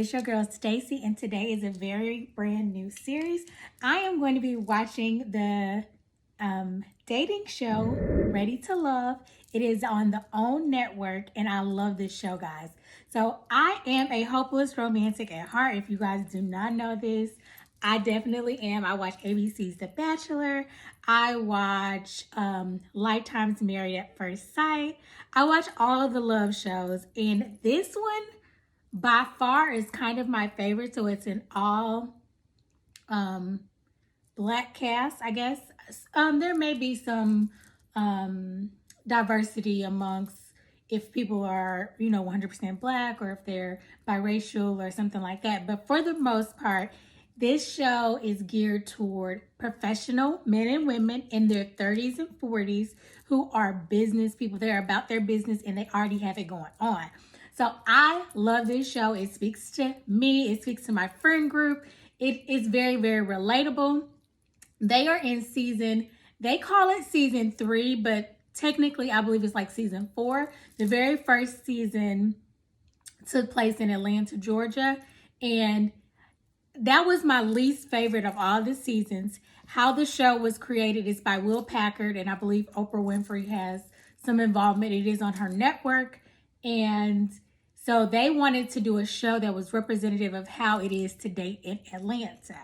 It's your girl Stacy, and today is a very brand new series. I am going to be watching the dating show Ready to Love. It is on the OWN network, and I love this show, guys. So I am a hopeless romantic at heart. If you guys do not know this, I definitely am. I watch ABC's The Bachelor. I watch Lifetime's Married at First Sight. I watch all of the love shows, and this one by far is kind of my favorite. So it's an all black cast, I guess. There may be some diversity amongst if people are, 100% black or if they're biracial or something like that. But for the most part, this show is geared toward professional men and women in their 30s and 40s who are business people. They're about their business and they already have it going on. So I love this show. It speaks to me. It speaks to my friend group. It is very, very relatable. They are in they call it season 3, but technically I believe it's like season 4. The very first season took place in Atlanta, Georgia. And that was my least favorite of all the seasons. How the show was created is by Will Packard, and I believe Oprah Winfrey has some involvement. It is on her network. And so they wanted to do a show that was representative of how it is to date in Atlanta,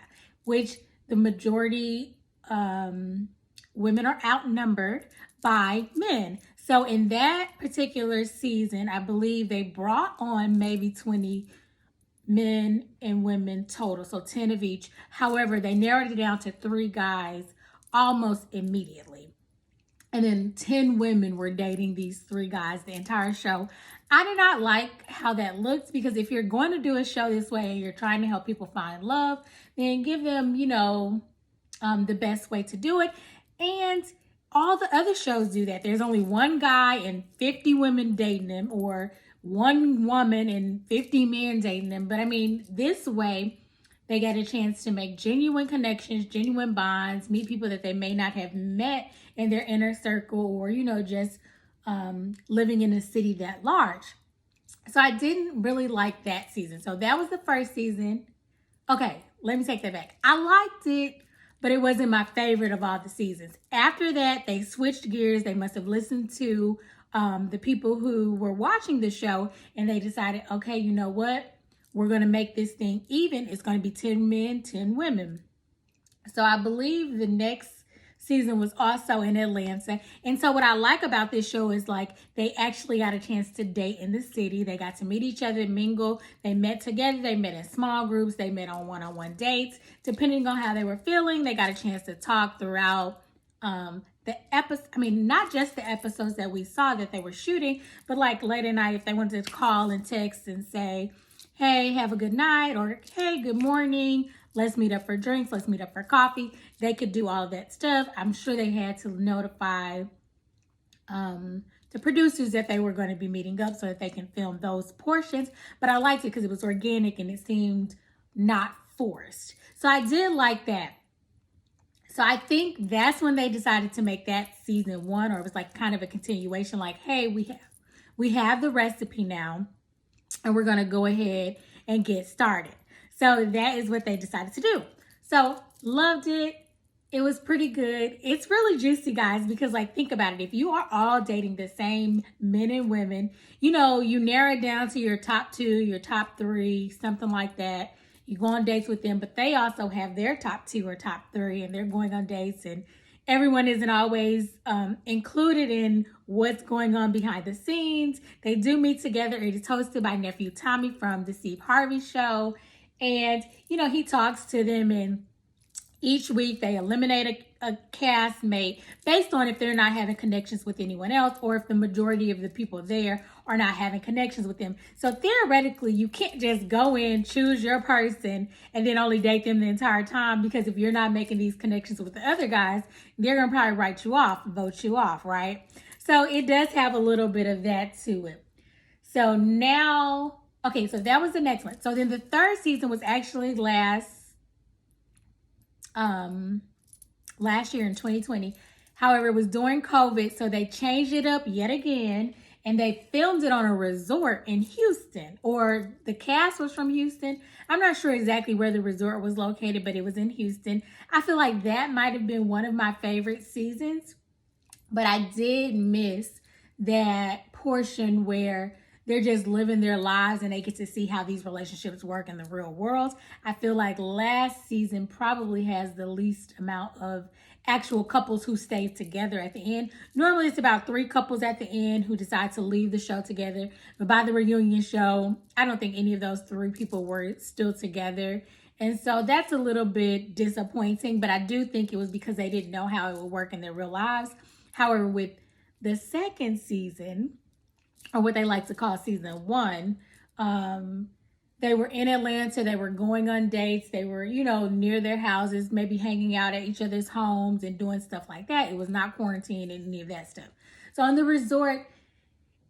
which the majority women are outnumbered by men. So in that particular season, I believe they brought on maybe 20 men and women total, so 10 of each. However, they narrowed it down to 3 guys almost immediately. And then 10 women were dating these 3 guys the entire show. I did not like how that looked, because if you're going to do a show this way and you're trying to help people find love, then give them, the best way to do it. And all the other shows do that. There's only one guy and 50 women dating him, or one woman and 50 men dating them. But I mean, this way, they get a chance to make genuine connections, genuine bonds, meet people that they may not have met in their inner circle, or, just living in a city that large. So I didn't really like that season. So that was the first season. Okay, let me take that back. I liked it, but it wasn't my favorite of all the seasons. After that, they switched gears. They must have listened to the people who were watching the show, and they decided, okay, you know what? We're going to make this thing even. It's going to be 10 men, 10 women. So I believe the next season was also in Atlanta. And so what I like about this show is like they actually got a chance to date in the city. They got to meet each other, mingle. They met together. They met in small groups. They met on one-on-one dates. Depending on how they were feeling, they got a chance to talk throughout the episode. I mean, not just the episodes that we saw that they were shooting, but like late at night, if they wanted to call and text and say, hey, have a good night, or hey, good morning, let's meet up for drinks, let's meet up for coffee. They could do all of that stuff. I'm sure they had to notify the producers that they were going to be meeting up so that they can film those portions. But I liked it because it was organic and it seemed not forced. So I did like that. So I think that's when they decided to make that season 1, or it was like kind of a continuation, like, hey, we have the recipe now, and we're going to go ahead and get started. So that is what they decided to do. So loved it. It was pretty good. It's really juicy, guys, because like, think about it. If you are all dating the same men and women, you narrow it down to your top 2, your top 3, something like that. You go on dates with them, but they also have their top 2 or top 3, and they're going on dates, and everyone isn't always included in what's going on behind the scenes. They do meet together. It is hosted by nephew Tommy from the Steve Harvey Show. And, he talks to them, and each week they eliminate a castmate based on if they're not having connections with anyone else, or if the majority of the people there are not having connections with them. So theoretically, you can't just go in, choose your person, and then only date them the entire time, because if you're not making these connections with the other guys, they're going to probably write you off, vote you off, right? So it does have a little bit of that to it. So now, okay, so that was the next one. So then the third season was actually last year in 2020. However, it was during COVID, so they changed it up yet again. and they filmed it on a resort in Houston, or the cast was from Houston. I'm not sure exactly where the resort was located, but it was in Houston. I feel like that might have been one of my favorite seasons, but I did miss that portion where they're just living their lives and they get to see how these relationships work in the real world. I feel like last season probably has the least amount of actual couples who stay together at the end. Normally it's about 3 couples at the end who decide to leave the show together. But by the reunion show, I don't think any of those 3 people were still together. And so that's a little bit disappointing, but I do think it was because they didn't know how it would work in their real lives. However, with the second season, or what they like to call season 1, they were in Atlanta. They were going on dates. They were, near their houses, maybe hanging out at each other's homes and doing stuff like that. It was not quarantine and any of that stuff. So on the resort,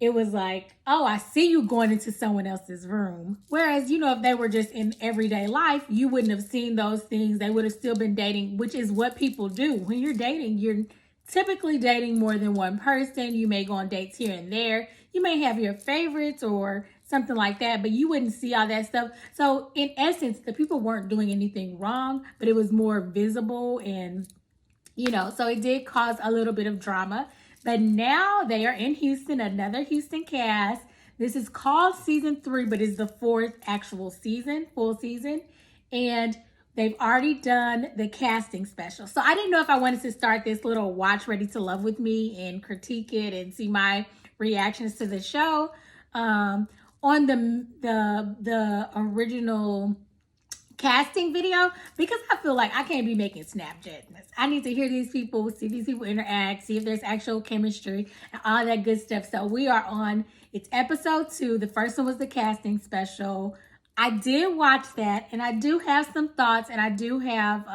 it was like, oh, I see you going into someone else's room. Whereas, if they were just in everyday life, you wouldn't have seen those things. They would have still been dating, which is what people do. When you're dating, you're typically dating more than one person. You may go on dates here and there. You may have your favorites or something like that, but you wouldn't see all that stuff. So in essence, the people weren't doing anything wrong, but it was more visible and, so it did cause a little bit of drama. But now they are in Houston, another Houston cast. This is called season 3, but it's the 4th actual season, full season. And they've already done the casting special. So I didn't know if I wanted to start this little watch Ready to Love with me and critique it and see my reactions to the show. On the original casting video, because I feel like I can't be making snap judgments. I need to hear these people, see these people interact, see if there's actual chemistry and all that good stuff. So we are on, it's episode 2. The first one was the casting special. I did watch that, and I do have some thoughts, and I do have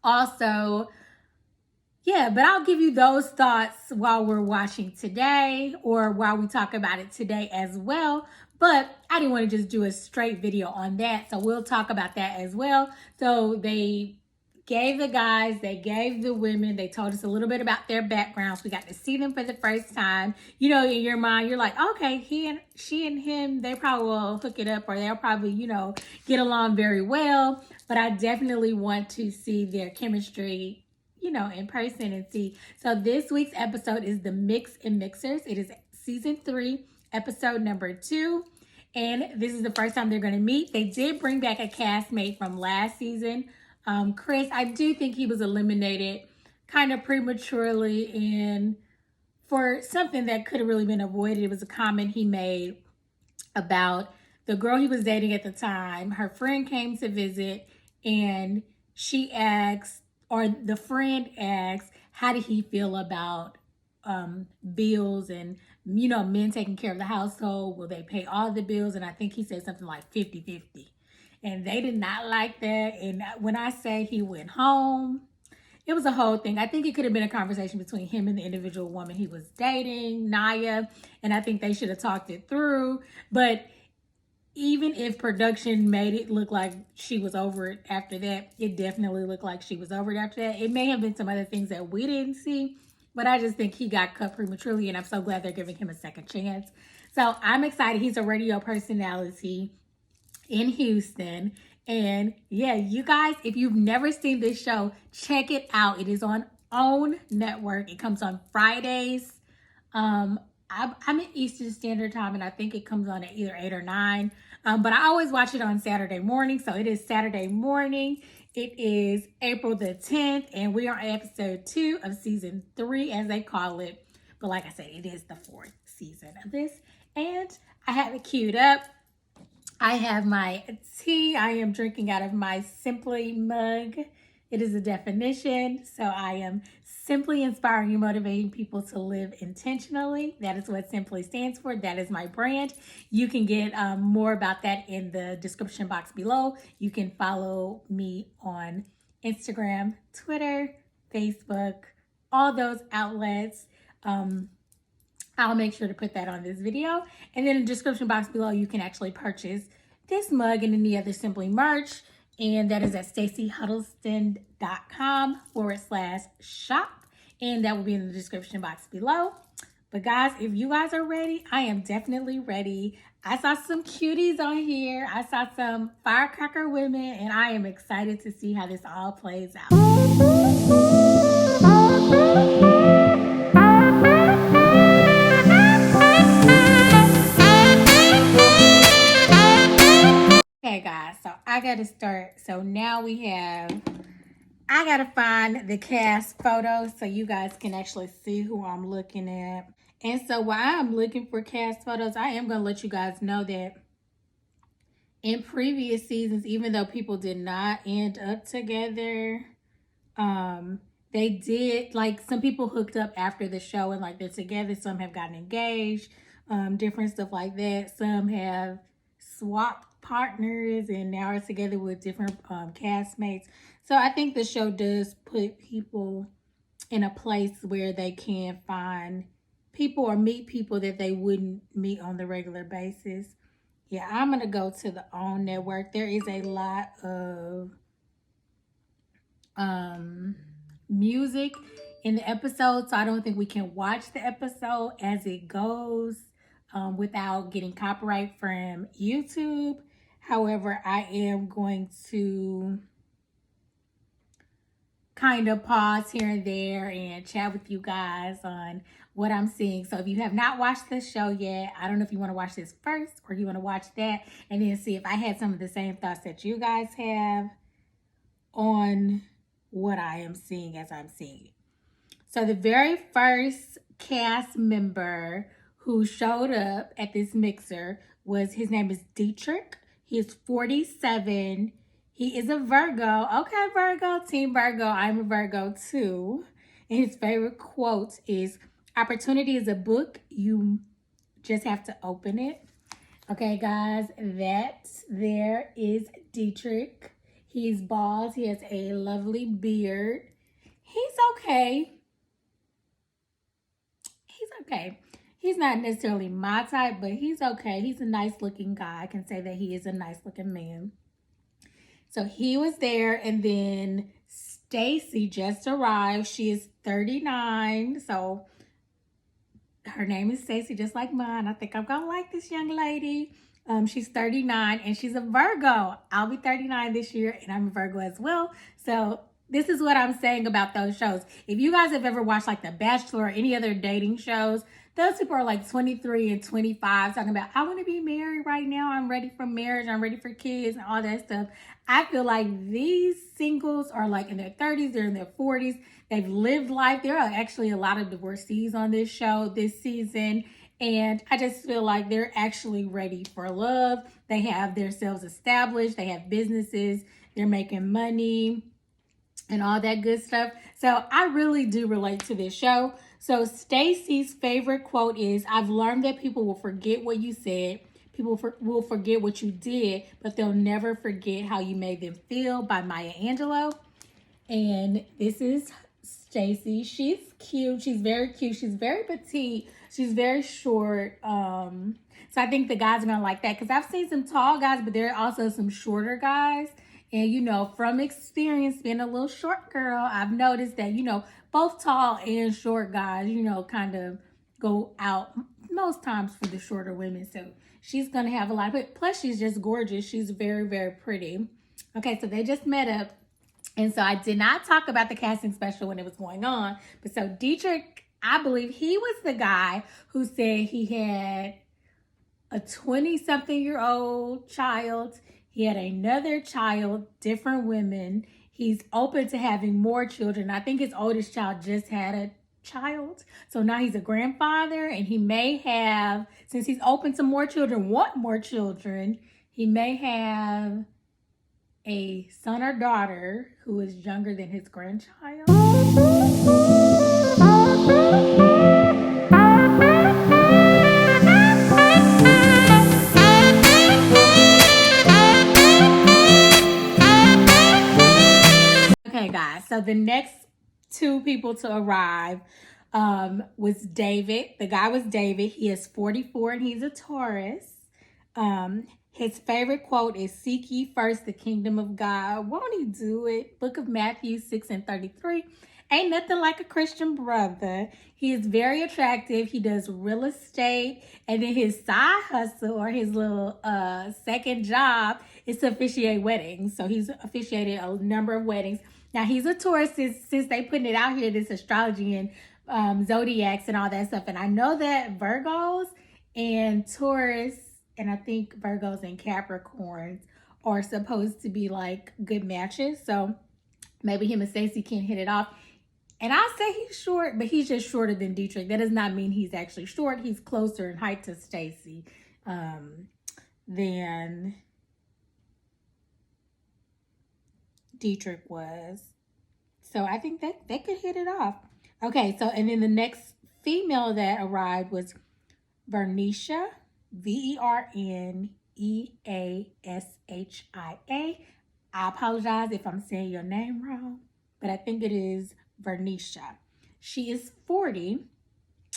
also, but I'll give you those thoughts while we're watching today or while we talk about it today as well. But I didn't want to just do a straight video on that, so we'll talk about that as well. So they gave the guys, they gave the women, they told us a little bit about their backgrounds. We got to see them for the first time. In your mind, you're like, okay, she and him, they probably will hook it up, or they'll probably, get along very well. But I definitely want to see their chemistry, in person and see. So this week's episode is the Mix and Mixers. It is season 3, episode number 2. And this is the first time they're going to meet. They did bring back a castmate from last season. Chris, I do think he was eliminated kind of prematurely and for something that could have really been avoided. It was a comment he made about the girl he was dating at the time. Her friend came to visit and she asked, or the friend asked, how did he feel about bills and, men taking care of the household? Will they pay all the bills? And I think he said something like 50-50. And they did not like that. And when I say he went home, it was a whole thing. I think it could have been a conversation between him and the individual woman he was dating, Naya. And I think they should have talked it through. But even if production made it look like she was over it after that, it definitely looked like she was over it after that. It may have been some other things that we didn't see, but I just think he got cut prematurely, and I'm so glad they're giving him a second chance. So I'm excited. He's a radio personality in Houston. And you guys, if you've never seen this show, check it out. It is on OWN Network. It comes on Fridays. I'm in Eastern Standard Time, and I think it comes on at either 8 or 9. But I always watch it on Saturday morning. So it is Saturday morning. It is April the 10th, and we are on episode 2 of season 3, as they call it. But like I said, it is the 4th season of this. And I have it queued up. I have my tea. I am drinking out of my Simpli mug. It is a definition. So I am simply inspiring and motivating people to live intentionally. That is what Simpli stands for. That is my brand. You can get more about that in the description box below. You can follow me on Instagram, Twitter, Facebook, all those outlets. I'll make sure to put that on this video. And then in the description box below, you can actually purchase this mug and any other Simpli merch. And that is at staceyhuddleston.com/shop. And that will be in the description box below. But guys, if you guys are ready, I am definitely ready. I saw some cuties on here. I saw some firecracker women, and I am excited to see how this all plays out. Okay, guys, so I got to start. So now I got to find the cast photos so you guys can actually see who I'm looking at. And so while I'm looking for cast photos, I am going to let you guys know that in previous seasons, even though people did not end up together, they did, like, some people hooked up after the show and like they're together. Some have gotten engaged, different stuff like that. Some have swapped partners and now are together with different castmates. So I think the show does put people in a place where they can find people or meet people that they wouldn't meet on the regular basis. Yeah, I'm going to go to the OWN network. There is a lot of music in the episode, so I don't think we can watch the episode as it goes without getting copyright from YouTube. However, I am going to kind of pause here and there and chat with you guys on what I'm seeing. So if you have not watched this show yet, I don't know if you want to watch this first or you want to watch that and then see if I had some of the same thoughts that you guys have on what I am seeing as I'm seeing it. So the very first cast member who showed up at this mixer was, his name is Dietrich. He is 47. He is a Virgo. Okay, Virgo, Team Virgo. I'm a Virgo too. And his favorite quote is, "Opportunity is a book. You just have to open it." Okay, guys, that there is Dietrich. He's bald. He has a lovely beard. He's okay. He's not necessarily my type, but he's okay. He's a nice looking guy. I can say that he is a nice looking man. So he was there, and then Stacy just arrived. She is 39. So her name is Stacy, just like mine. I think I'm gonna like this young lady. She's 39 and she's a Virgo. I'll be 39 this year and I'm a Virgo as well. So this is what I'm saying about those shows. If you guys have ever watched like The Bachelor or any other dating shows, those people are like 23 and 25 talking about, I want to be married right now. I'm ready for marriage. I'm ready for kids and all that stuff. I feel like these singles are like in their 30s, they're in their 40s. They've lived life. There are actually a lot of divorcees on this show this season. And I just feel like they're actually ready for love. They have themselves established. They have businesses. They're making money and all that good stuff. So I really do relate to this show. So Stacy's favorite quote is, "I've learned that people will forget what you said. People will forget what you did, but they'll never forget how you made them feel," by Maya Angelou. And this is Stacy. She's cute. She's very cute. She's very petite. She's very short. So I think the guys are gonna like that, because I've seen some tall guys, but there are also some shorter guys. And you know, from experience being a little short girl, I've noticed that, you know, both tall and short guys, you know, kind of go out most times for the shorter women. So she's gonna have a lot of it. Plus, she's just gorgeous. She's very, very pretty. Okay, so they just met up. And so I did not talk about the casting special when it was going on. But so Dietrich, I believe he was the guy who said he had a 20-something-year-old child. He had another child, different women. He's open to having more children. I think his oldest child just had a child. So now he's a grandfather, and he may have, since he's open to more children, want more children, he may have a son or daughter who is younger than his grandchild. Okay, guys, so the next two people to arrive was David. The guy was David. He is 44 and he's a Taurus. His favorite quote is, "Seek ye first the kingdom of God." Won't he do it? Book of Matthew 6:33. Ain't nothing like a Christian brother. He is very attractive. He does real estate. And then his side hustle or his little second job is to officiate weddings. So he's officiated a number of weddings. Now he's a Taurus since they putting it out here, this astrology and zodiacs and all that stuff. And I know that Virgos and Taurus, and I think Virgos and Capricorns are supposed to be like good matches. So maybe him and Stacey can hit it off. And I say he's short, but he's just shorter than Dietrich. That does not mean he's actually short. He's closer in height to Stacey than Dietrich was. So I think that they could hit it off. Okay, so and then the next female that arrived was Vernisha, Verneashia. I apologize if I'm saying your name wrong, but I think it is Vernisha. She is 40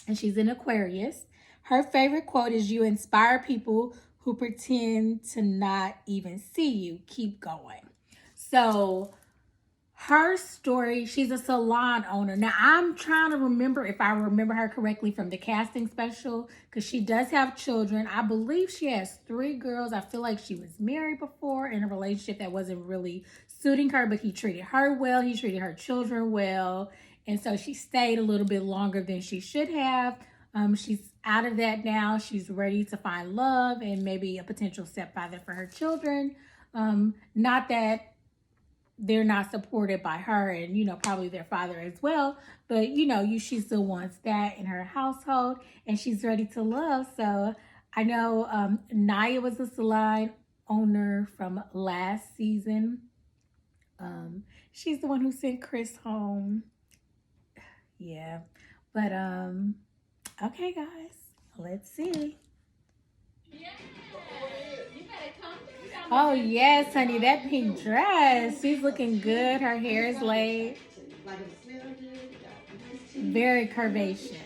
and she's an Aquarius. Her favorite quote is, "You inspire people who pretend to not even see you. Keep going." So her story, she's a salon owner. Now, I'm trying to remember if I remember her correctly from the casting special, because she does have children. I believe she has 3 girls. I feel like she was married before in a relationship that wasn't really suiting her, but he treated her well. He treated her children well. And so she stayed a little bit longer than she should have. She's out of that now. She's ready to find love and maybe a potential stepfather for her children. Not that they're not supported by her and, probably their father as well. But, she still wants that in her household and she's ready to love. So I know Naya was a salon owner from last season. She's the one who sent Chris home. Yeah. But, okay, guys, let's see. Yeah. Oh, yes, honey, that pink dress. She's looking good. Her hair is laid. Very curvaceous.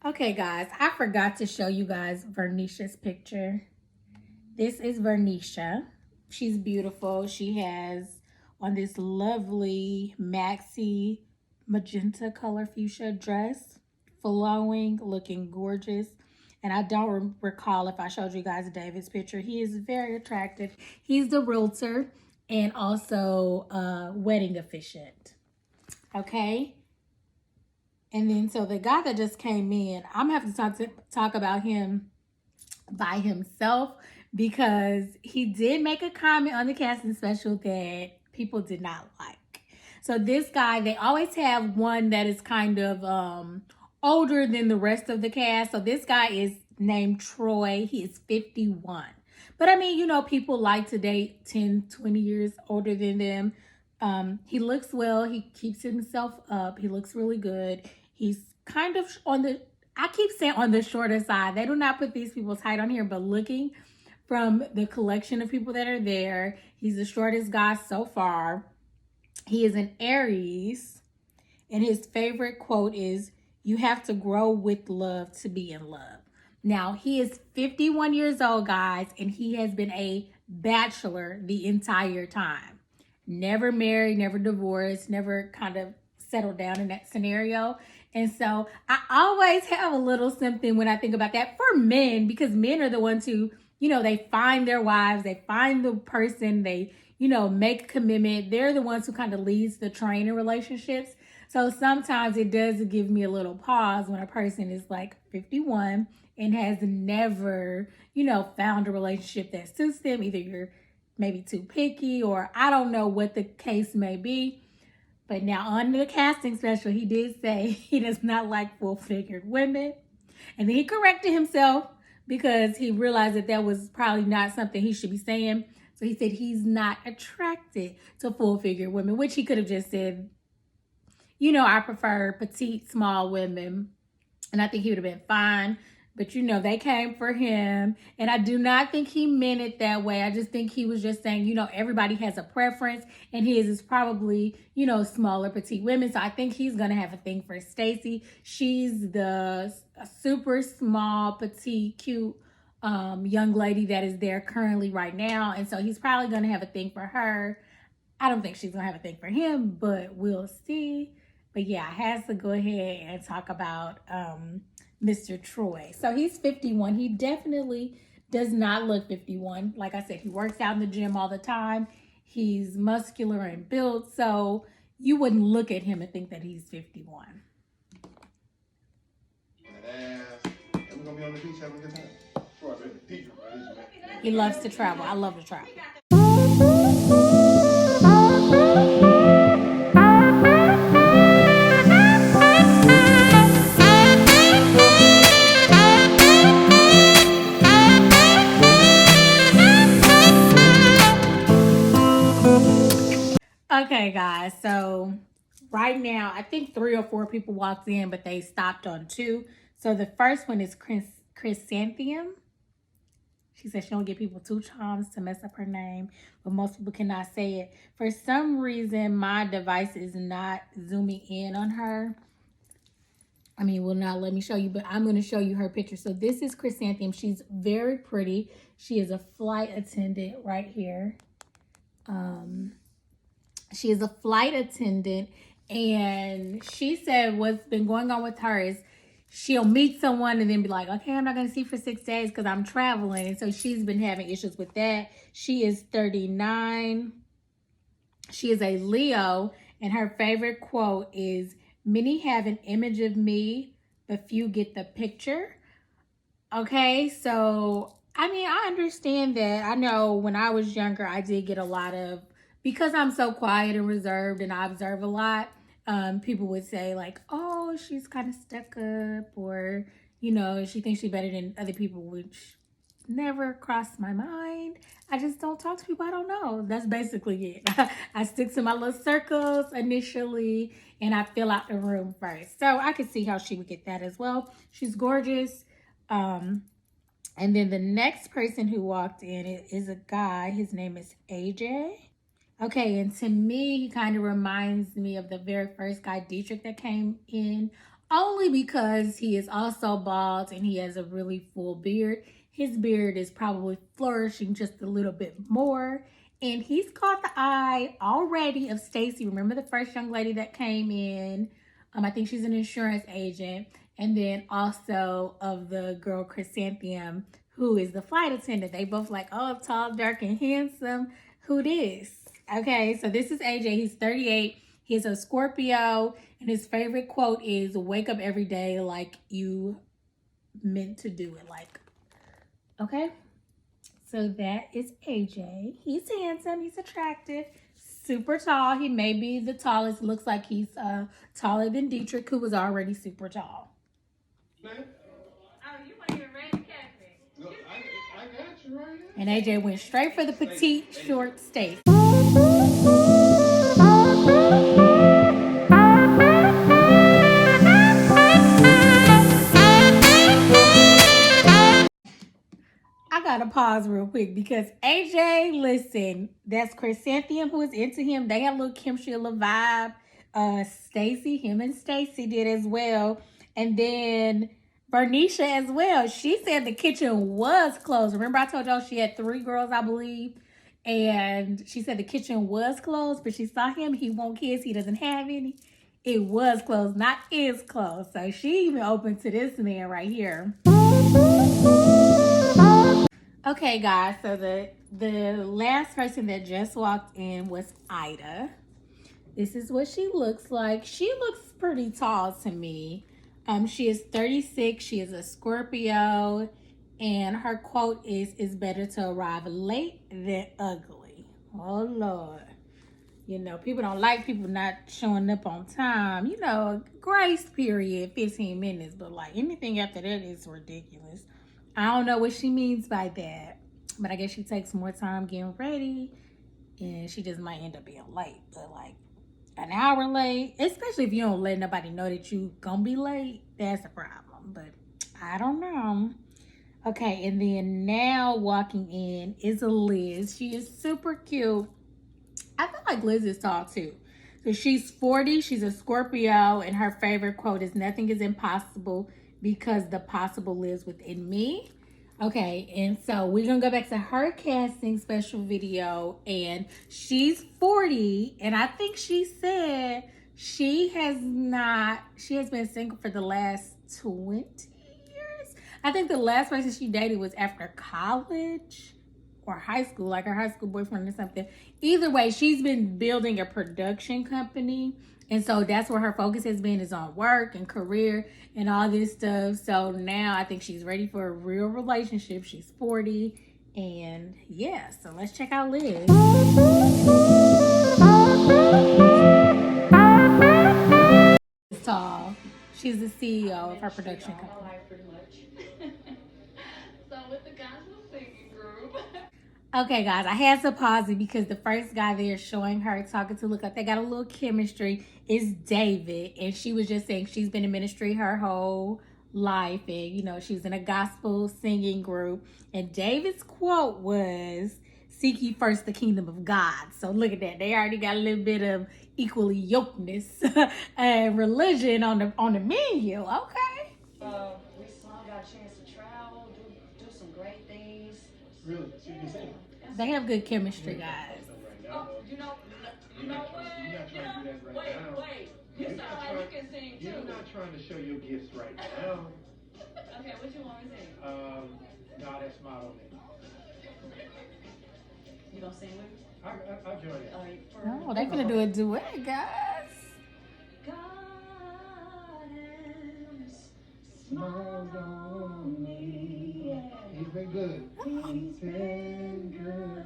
Okay, guys, I forgot to show you guys Vernisha's picture. This is Vernisha. She's beautiful. She has on this lovely maxi magenta color fuchsia dress, flowing, looking gorgeous. And I don't recall if I showed you guys David's picture. He is very attractive. He's the realtor and also a wedding officiant. Okay. And then so the guy that just came in, I'm gonna have to talk about him by himself because he did make a comment on the casting special that people did not like. So this guy, they always have one that is kind of older than the rest of the cast. So this guy is named Troy. He is 51. But I mean, people like to date 10, 20 years older than them. He looks well. He keeps himself up. He looks really good. He's kind of I keep saying on the shorter side. They do not put these people's height on here, but looking from the collection of people that are there, he's the shortest guy so far. He is an Aries, and his favorite quote is, "You have to grow with love to be in love." Now, he is 51 years old, guys, and he has been a bachelor the entire time. Never married, never divorced, never kind of settled down in that scenario. And so I always have a little something when I think about that for men, because men are the ones who, they find their wives, they find the person, they, make a commitment. They're the ones who kind of leads the train in relationships. So sometimes it does give me a little pause when a person is like 51 and has never, found a relationship that suits them. Either you're maybe too picky or I don't know what the case may be. But now on the casting special, he did say he does not like full-figured women. And then he corrected himself because he realized that was probably not something he should be saying. So he said he's not attracted to full-figured women, which he could have just said, I prefer petite, small women. And I think he would have been fine. But you know, they came for him. And I do not think he meant it that way. I just think he was just saying, you know, everybody has a preference. And his is probably, you know, smaller, petite women. So I think he's going to have a thing for Stacy. She's the super small, petite, cute young lady that is there currently right now. And so he's probably going to have a thing for her. I don't think she's going to have a thing for him, but we'll see. But yeah, I have to go ahead and talk about Mr. Troy. So he's 51. He definitely does not look 51. Like I said, he works out in the gym all the time. He's muscular and built. So you wouldn't look at him and think that he's 51. And we're going to be on the beach having a good time. He loves to travel. I love to travel. Okay, guys, so right now, I think 3 or 4 people walked in, but they stopped on 2. So the first one is Chrysanthemum. She said she don't give people 2 times to mess up her name, but most people cannot say it. For some reason, my device is not zooming in on her. I mean, will not let me show you, but I'm going to show you her picture. So this is Chrysanthemum. She's very pretty. She is a flight attendant right here. She is a flight attendant, and she said what's been going on with her is she'll meet someone and then be like, okay, I'm not going to see you for 6 days because I'm traveling. And so she's been having issues with that. She is 39. She is a Leo, and her favorite quote is, many have an image of me, but few get the picture. Okay, so, I mean, I understand that. I know when I was younger, I did get a lot of, because I'm so quiet and reserved and I observe a lot, people would say like, oh, she's kind of stuck up, or, you know, she thinks she's better than other people, which never crossed my mind. I just don't talk to people I don't know. That's basically it. I stick to my little circles initially, and I fill out the room first. So I could see how she would get that as well. She's gorgeous. And then the next person who walked in is a guy. His name is AJ. Okay, and to me, he kind of reminds me of the very first guy, Dietrich, that came in, only because he is also bald and he has a really full beard. His beard is probably flourishing just a little bit more. And he's caught the eye already of Stacy. Remember the first young lady that came in? I think she's an insurance agent. And then also of the girl Chrysanthemum, who is the flight attendant. They both like, oh, tall, dark, and handsome. Who this? Okay, so this is AJ. He's 38. He's a Scorpio. And his favorite quote is, wake up every day like you meant to do it. Like, okay. So that is AJ. He's handsome. He's attractive. Super tall. He may be the tallest. Looks like he's taller than Dietrich, who was already super tall. Man. Oh, you want to get ready to catch me? No, I got you right here. And AJ went straight for the petite, short Stacy. I gotta pause real quick because AJ, listen, that's Chrysanthemum who is into him. They had a little chemistry, a little vibe. Stacy, him and Stacy did as well. And then Bernicia as well. She said the kitchen was closed. Remember I told y'all she had 3 girls, I believe. And she said the kitchen was closed, but she saw him. He won't kiss. He doesn't have any. It was closed, not is closed. So she even open to this man right here. Okay, guys. So the last person that just walked in was Ida. This is what she looks like. She looks pretty tall to me. She is 36. She is a Scorpio. And her quote is, it's better to arrive late than ugly. Oh, Lord. You know, people don't like people not showing up on time. You know, grace period, 15 minutes. But, like, anything after that is ridiculous. I don't know what she means by that. But I guess she takes more time getting ready. And she just might end up being late. But, like, an hour late, especially if you don't let nobody know that you gonna be late, that's a problem. But I don't know. Okay, and then now walking in is Liz. She is super cute. I feel like Liz is tall too. So she's 40, she's a Scorpio, and her favorite quote is nothing is impossible because the possible lives within me. Okay, and so we're gonna go back to her casting special video, and she's 40, and I think she said she has been single for the last 20 years. I think the last person she dated was after college or high school, like her high school boyfriend or something. Either way, she's been building a production company. And so that's where her focus has been, is on work and career and all this stuff. So now I think she's ready for a real relationship. She's 40. And yeah, so let's check out Liz. She's tall. She's the CEO of her production company. Pretty much. So with the gospel singing group. Okay, guys, I had to pause it because the first guy they're showing her talking to, look like they got a little chemistry, is David. And she was just saying she's been in ministry her whole life. And, you know, she was in a gospel singing group. And David's quote was, seek ye first the kingdom of God. So look at that. They already got a little bit of equally yokeness and religion on the menu. Okay. We all got a chance to travel, do some great things. Really? So you can sing? They have good chemistry, guys. Oh, you know what? You're not trying to do that right now. Wait. You You're sound not like trying- you can sing too. You're not trying to show your gifts right now. Okay, what you want me to sing? No, that's smile on me. You gonna sing with me? I'll join you. All right. No, they finna do a duet, guys. God has smiled on me. Yeah. He's been good. He's been good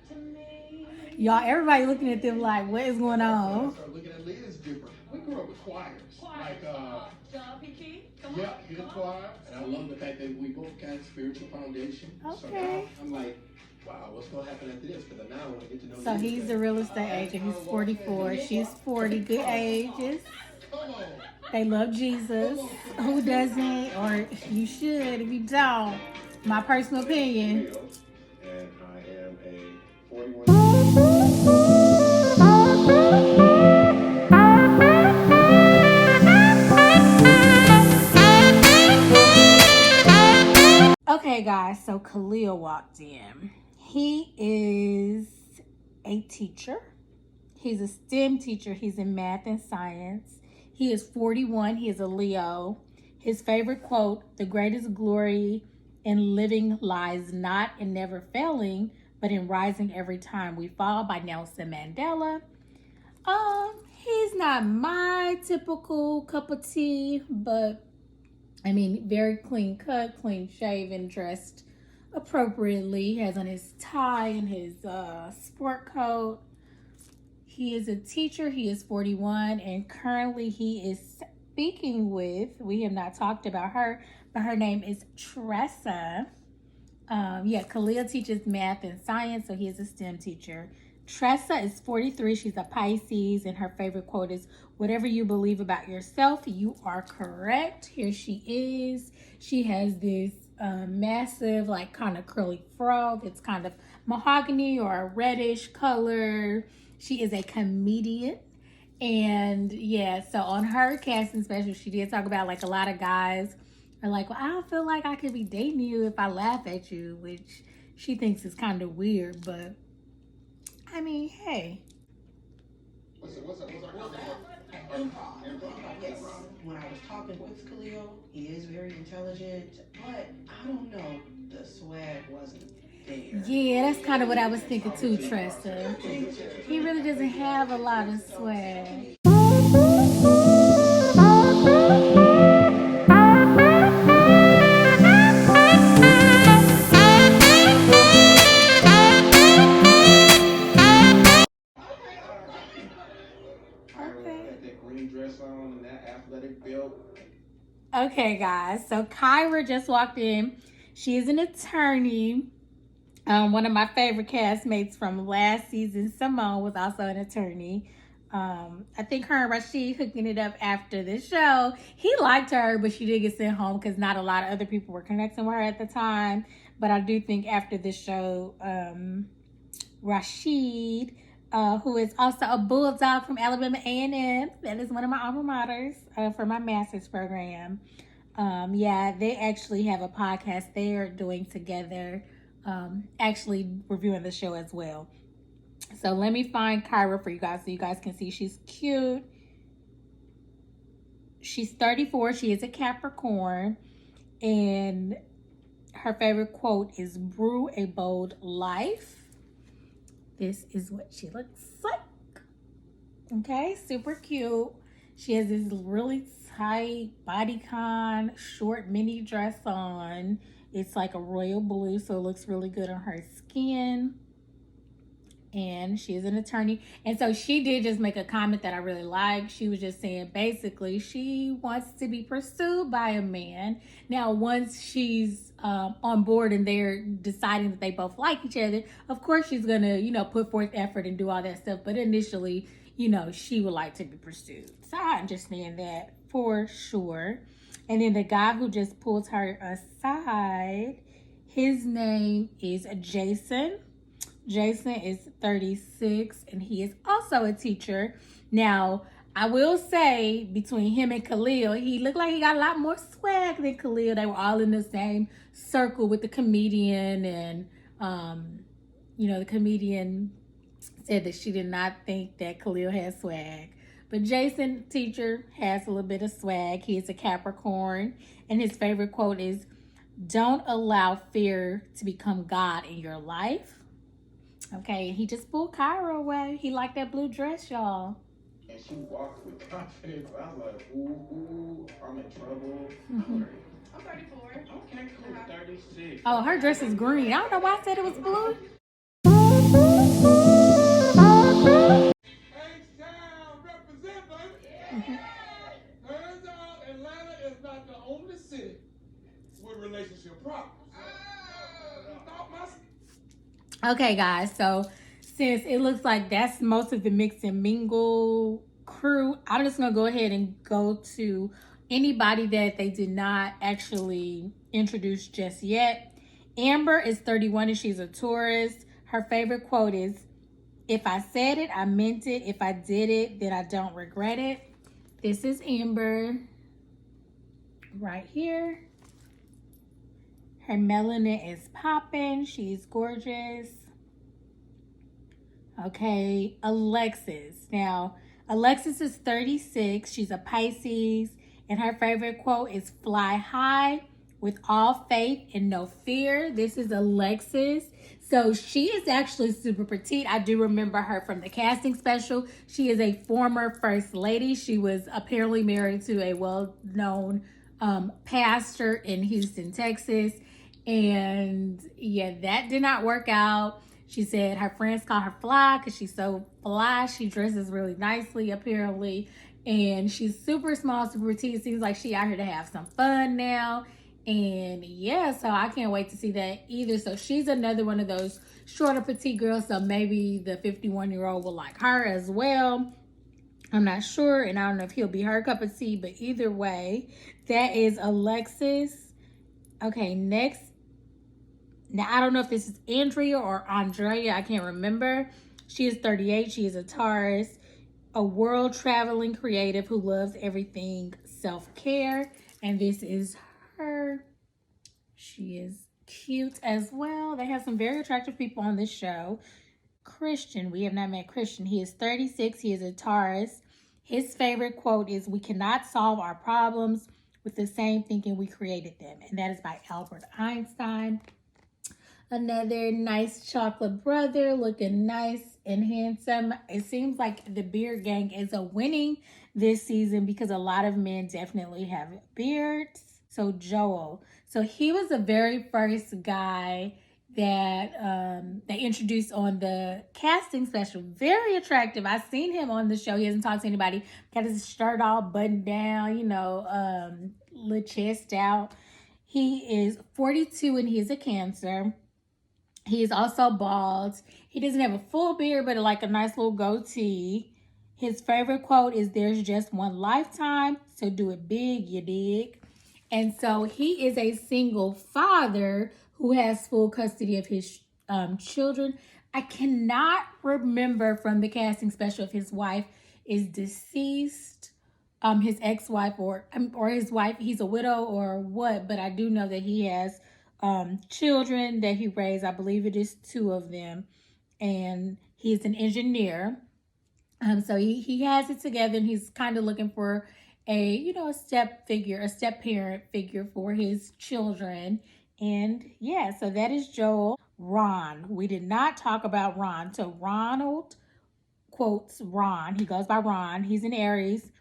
to me. Y'all, everybody looking at them like, what is going I on? started looking at Liz different. We grew up with choirs. Quiet. Like, John P. Key, come on. yeah, you're the come on. choir. And I love the fact that we both got spiritual foundation. So Okay. now I'm like, wow, what's going to happen after this? Because now I want to get to know So Liz he's better. a real estate agent. He's 44. She's 40. Good ages. Come on. They love Jesus. Who doesn't? Or you should if you don't. My personal opinion. And I am a 41. Okay, guys. So Khalil walked in. He is a teacher. He's a STEM teacher. He's in math and science. He is 41. He is a Leo. His favorite quote, the greatest glory in living lies not in never failing, but in rising every time we fall, by Nelson Mandela. He's not my typical cup of tea, but I mean, very clean cut, clean shaven, dressed appropriately. He has on his tie and his sport coat. He is a teacher. He is 41, and currently he is speaking with, we have not talked about her, but her name is Tressa. Khalil teaches math and science, so he is a STEM teacher. Tressa is 43. She's a Pisces, and her favorite quote is, whatever you believe about yourself, you are correct. Here she is. She has this massive, like, kind of curly fro that's kind of mahogany or a reddish color. She is a comedian. And yeah, so on her casting special, she did talk about, like, a lot of guys are like, well, I don't feel like I could be dating you if I laugh at you, which she thinks is kind of weird, but I mean, hey. What's up? Yes. When I was talking with Khalil, he is very intelligent, but I don't know, the swag wasn't there. Yeah, that's kind of what I was thinking too, Tressa. He really doesn't have a lot of swag. That green dress on and that athletic build. Okay, guys. So Kyra just walked in. She is an attorney. One of my favorite castmates from last season, Simone, was also an attorney. I think her and Rashid hooking it up after the show. He liked her, but she did get sent home because not a lot of other people were connecting with her at the time. But I do think after this show, Rashid, who is also a bulldog from Alabama A&M, that is one of my alma maters for my master's program. Yeah, they actually have a podcast they're doing together, actually reviewing the show as well. So let me find Kyra for you guys so you guys can see she's cute. She's 34. She is a Capricorn. And her favorite quote is "Brew a bold life." This is what she looks like. Okay, super cute. She has this really tight bodycon short mini dress on. It's like a royal blue, so it looks really good on her skin. And she is an attorney. And so she did just make a comment that I really liked. She was just saying basically she wants to be pursued by a man. Now, once she's on board and they're deciding that they both like each other, of course she's going to, put forth effort and do all that stuff. But initially, she would like to be pursued. So I understand that for sure. And then the guy who just pulled her aside, his name is Jason. Jason is 36 and he is also a teacher. Now, I will say between him and Khalil, he looked like he got a lot more swag than Khalil. They were all in the same circle with the comedian, and the comedian said that she did not think that Khalil had swag. But Jason, teacher, has a little bit of swag. He is a Capricorn, and his favorite quote is, "Don't allow fear to become God in your life." Okay, he just pulled Kyra away. He liked that blue dress, y'all. And she walked with confidence. I was like, ooh, I'm in trouble. Mm-hmm. I'm 34. Okay, cool. 36. Oh, her dress is green. I don't know why I said it was blue. H-Town represent, baby. Turns out Atlanta is not the only city with relationship problems. Okay, guys, so since it looks like that's most of the Mix and Mingle crew, I'm just going to go ahead and go to anybody that they did not actually introduce just yet. Amber is 31 and she's a Taurus. Her favorite quote is, "If I said it, I meant it. If I did it, then I don't regret it." This is Amber right here. Her melanin is popping. She's gorgeous. Okay, Alexis. Now, Alexis is 36. She's a Pisces. And her favorite quote is, "Fly high with all faith and no fear." This is Alexis. So she is actually super petite. I do remember her from the casting special. She is a former first lady. She was apparently married to a well-known pastor in Houston, Texas. And yeah, that did not work out. She said her friends call her fly because she's so fly. She dresses really nicely, apparently. And she's super small, super petite. It seems like she out here to have some fun now. And yeah, so I can't wait to see that either. So she's another one of those shorter, petite girls. So maybe the 51-year-old will like her as well. I'm not sure. And I don't know if he'll be her cup of tea. But either way, that is Alexis. Okay, next. Now, I don't know if this is Andrea or Andrea. I can't remember. She is 38. She is a Taurus, a world traveling creative who loves everything self-care. And this is her. She is cute as well. They have some very attractive people on this show. Christian. We have not met Christian. He is 36. He is a Taurus. His favorite quote is, "We cannot solve our problems with the same thinking we created them." And that is by Albert Einstein. Another nice chocolate brother, looking nice and handsome. It seems like the beard gang is winning this season because a lot of men definitely have beards. So Joel. So he was the very first guy that they introduced on the casting special. Very attractive. I've seen him on the show. He hasn't talked to anybody. Got his shirt all buttoned down, little chest out. He is 42 and he is a Cancer. He is also bald. He doesn't have a full beard, but like a nice little goatee. His favorite quote is, "There's just one lifetime, so do it big, you dig?" And so he is a single father who has full custody of his children. I cannot remember from the casting special if his wife is deceased, his ex-wife or his wife, he's a widow or what, but I do know that he has children that he raised. I believe it is 2 of them, and he's an engineer. So he has it together, and he's kind of looking for a step parent figure for his children. And yeah, so that is Joel. Ron, we did not talk about Ron. So Ronald quotes Ron. He goes by Ron. He's an Aries.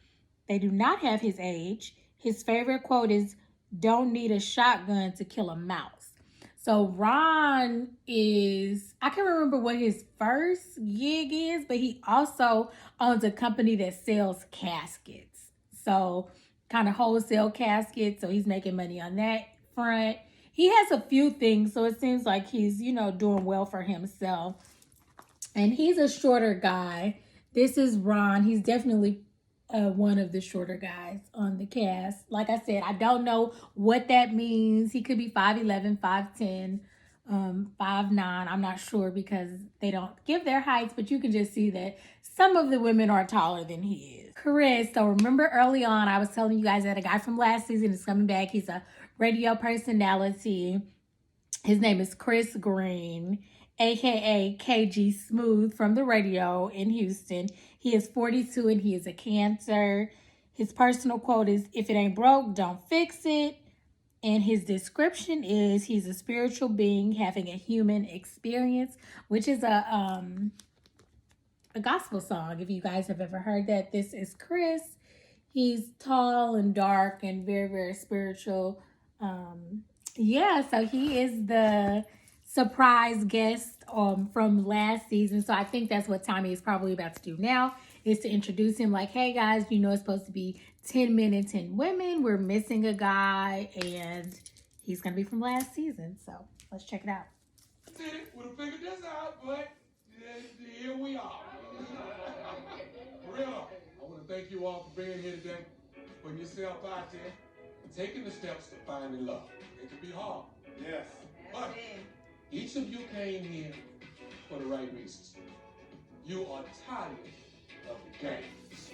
They do not have his age. His favorite quote is, "Don't need a shotgun to kill a mouse." So Ron I can't remember what his first gig is, but he also owns a company that sells caskets. So kind of wholesale caskets. So he's making money on that front. He has a few things, so it seems like he's, doing well for himself. And he's a shorter guy. This is Ron. He's definitely one of the shorter guys on the cast. Like I said, I don't know what that means. He could be 5'11", 5'10", 5'9". I'm not sure because they don't give their heights, but you can just see that some of the women are taller than he is. Chris, so remember early on, I was telling you guys that a guy from last season is coming back. He's a radio personality. His name is Chris Green, aka KG Smooth from the radio in Houston. He is 42 and he is a Cancer. His personal quote is, "If it ain't broke, don't fix it." And his description is, he's a spiritual being having a human experience, which is a gospel song. If you guys have ever heard that, this is Chris. He's tall and dark and very, very spiritual. So he is the surprise guest from last season. So I think that's what Tommy is probably about to do now, is to introduce him like, "Hey guys, it's supposed to be 10 men and 10 women. We're missing a guy, and he's going to be from last season." So let's check it out. Would have figured this out, but here we are. For real, I want to thank you all for being here today, putting yourself out there, and taking the steps to finding love. It can be hard. Yes. But each of you came here for the right reasons. You are tired of the games.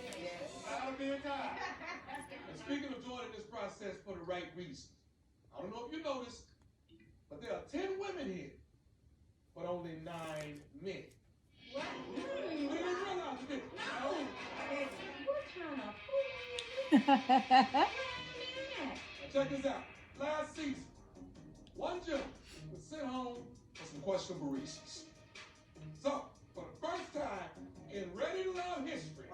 Tired of being tired. And speaking of joining this process for the right reasons, I don't know if you noticed, but there are 10 women here, but only 9 men. What? You didn't realize it, did you? No. What kind of Check this out. Last season, one gentleman was sent home for some questionable reasons. So, for the first time in Ready to Love history,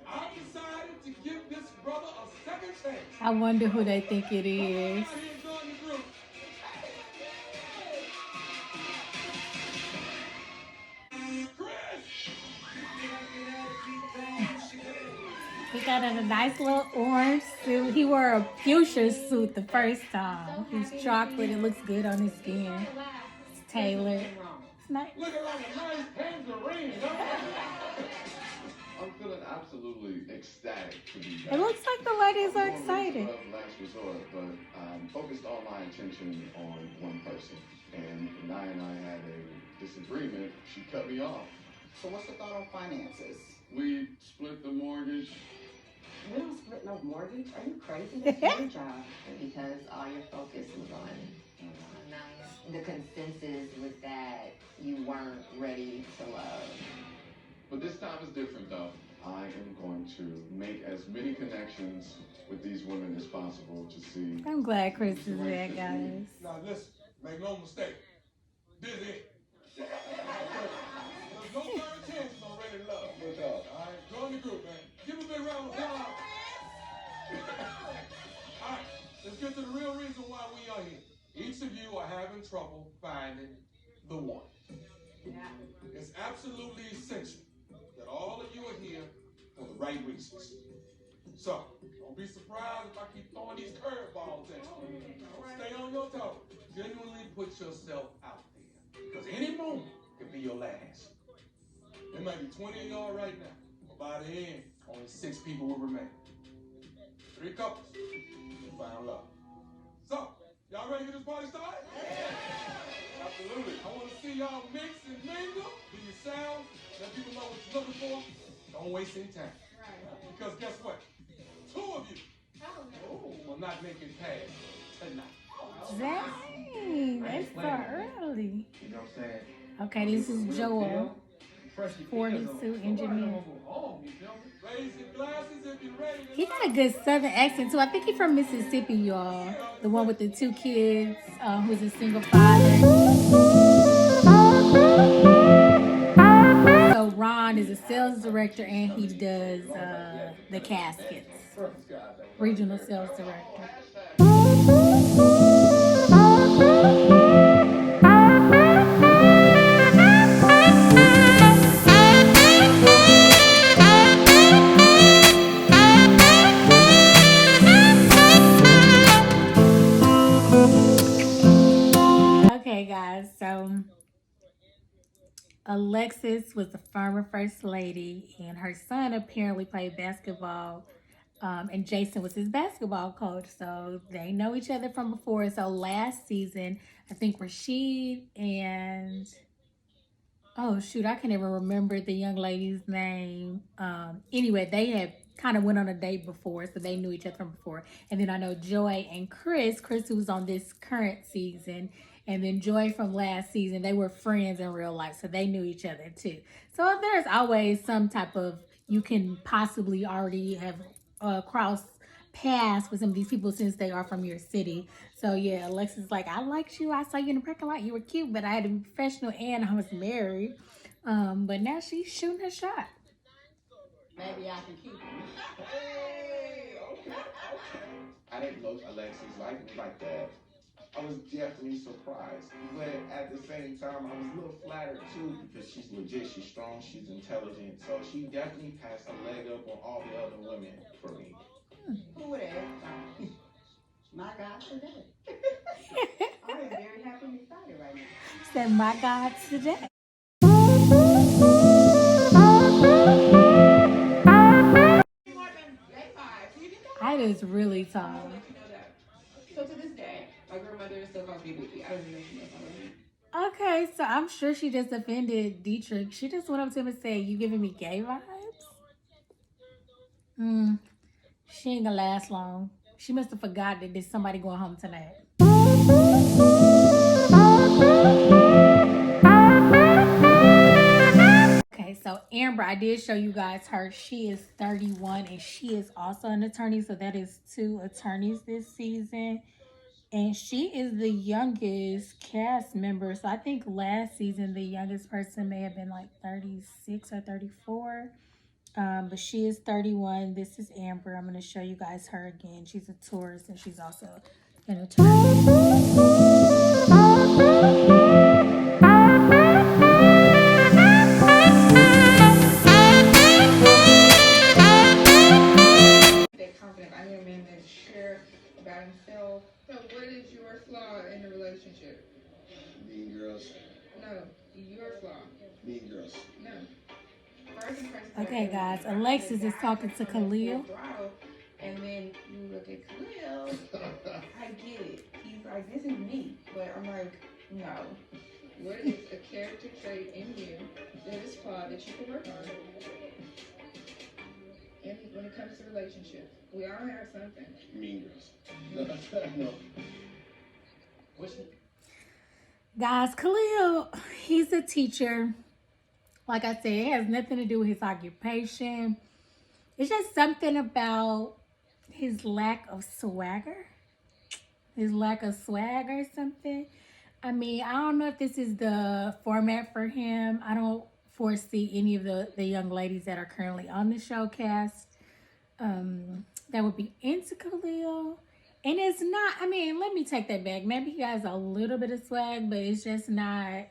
I decided to give this brother a second chance. I wonder who they think it is. He got in a nice little orange suit. He wore a fuchsia suit the first time. He's chocolate. It looks good on his skin. It's tailored. It's nice. Looking like a nice tangerine. I'm feeling absolutely ecstatic to be back. It looks like the ladies are excited. Last resort, but focused all my attention on one person. And Naya and I had a disagreement. She cut me off. So what's the thought on finances? We split the mortgage. We don't split no mortgage. Are you crazy? That's your job. Because all your focus was on Naya. The consensus was that you weren't ready to love. But this time is different, though. I am going to make as many connections with these women as possible to see. I'm glad Chris is there, guys. Now listen, make no mistake. This is it. There's no third chances on Ready to Love. All right, join the group, man. Give a big round of applause. All right, let's get to the real reason why we are here. Each of you are having trouble finding the one. It's absolutely essential that all of you are here for the right reasons. So, don't be surprised if I keep throwing these curveballs at you. Stay on your toes. Genuinely put yourself out there. Because any moment could be your last. There might be 20 of y'all right now By the end, only 6 people will remain. 3 couples will find love. So, y'all ready to get this party started? Yeah. Absolutely. I want to see y'all mix and mingle. Do yourselves. Let people know what you're looking for. Don't waste any time. Right. Because guess what? 2 of you will not make it past tonight. Dang, that's so early. You know what I'm saying? Okay, this is Joel, 42 engineer. Raise your glasses if you're ready. He got a good southern accent too. I think he's from Mississippi, y'all. The one with the 2 kids, who's a single father. So Ron is a sales director and he does the caskets. Regional sales director. Okay, guys, so Alexis was the former first lady, and her son apparently played basketball, and Jason was his basketball coach, so they know each other from before. So last season, I think Rashid and, oh shoot, I can't even remember the young lady's name. Anyway, they had kind of went on a date before, so they knew each other from before. And then I know Joy and Chris who's on this current season, and then Joy from last season, they were friends in real life, so they knew each other too. So there's always some type of, you can possibly already have crossed paths with some of these people since they are from your city. So yeah, Alexis is like, I liked you, I saw you in the parking lot, you were cute, but I had to be professional and I was married. But now she's shooting her shot. Maybe I can keep him. Hey, okay. I didn't know Alexis liked me like that. I was definitely surprised, but at the same time, I was a little flattered too because she's legit, she's strong, she's intelligent, so she definitely passed a leg up on all the other women for me. Who would have thought? My God, today. I am very happy and excited right now. Said my God today. I is really tall. So to this day, my grandmother still calls me Booty. I don't even know if she knows my name. Okay, so I'm sure she just offended Dietrich. She just went up to him and said, you giving me gay vibes? She ain't gonna last long. She must have forgot that there's somebody going home tonight. Okay, so Amber, I did show you guys her. She is 31 and she is also an attorney. So that is 2 attorneys this season. And she is the youngest cast member. So I think last season, the youngest person may have been like 36 or 34. But she is 31. This is Amber. I'm going to show you guys her again. She's a tourist and she's also an attorney. Confident. I need a man that's sure about himself. So what is your flaw in the relationship? Mean girls. No, your flaw. Mean girls. No. First impression. Okay, guys. Alexis is talking to Khalil. And then you look at Khalil. I get it. He's like, this is me. But I'm like, no. What is a character trait in you that is flawed that you can work on? And when it comes to relationships, we all have something. Mean girls. No. Guys, Khalil, he's a teacher. Like I said, it has nothing to do with his occupation. It's just something about his lack of swagger. His lack of swag or something. I mean, I don't know if this is the format for him. I don't foresee any of the young ladies that are currently on the show cast that would be into Khalil. And it's not, I mean, let me take that back. Maybe he has a little bit of swag, but it's just not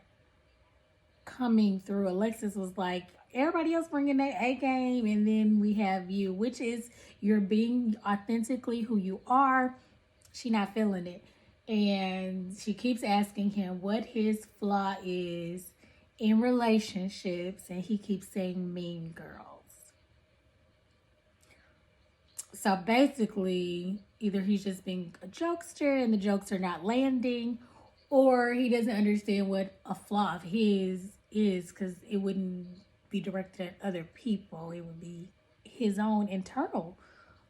coming through. Alexis was like, everybody else bringing their A game, and then we have you, which is you're being authentically who you are. She not feeling it. And she keeps asking him what his flaw is in relationships, and he keeps saying mean girls. So basically, either he's just being a jokester and the jokes are not landing, or he doesn't understand what a flaw of his is, because it wouldn't be directed at other people. It would be his own internal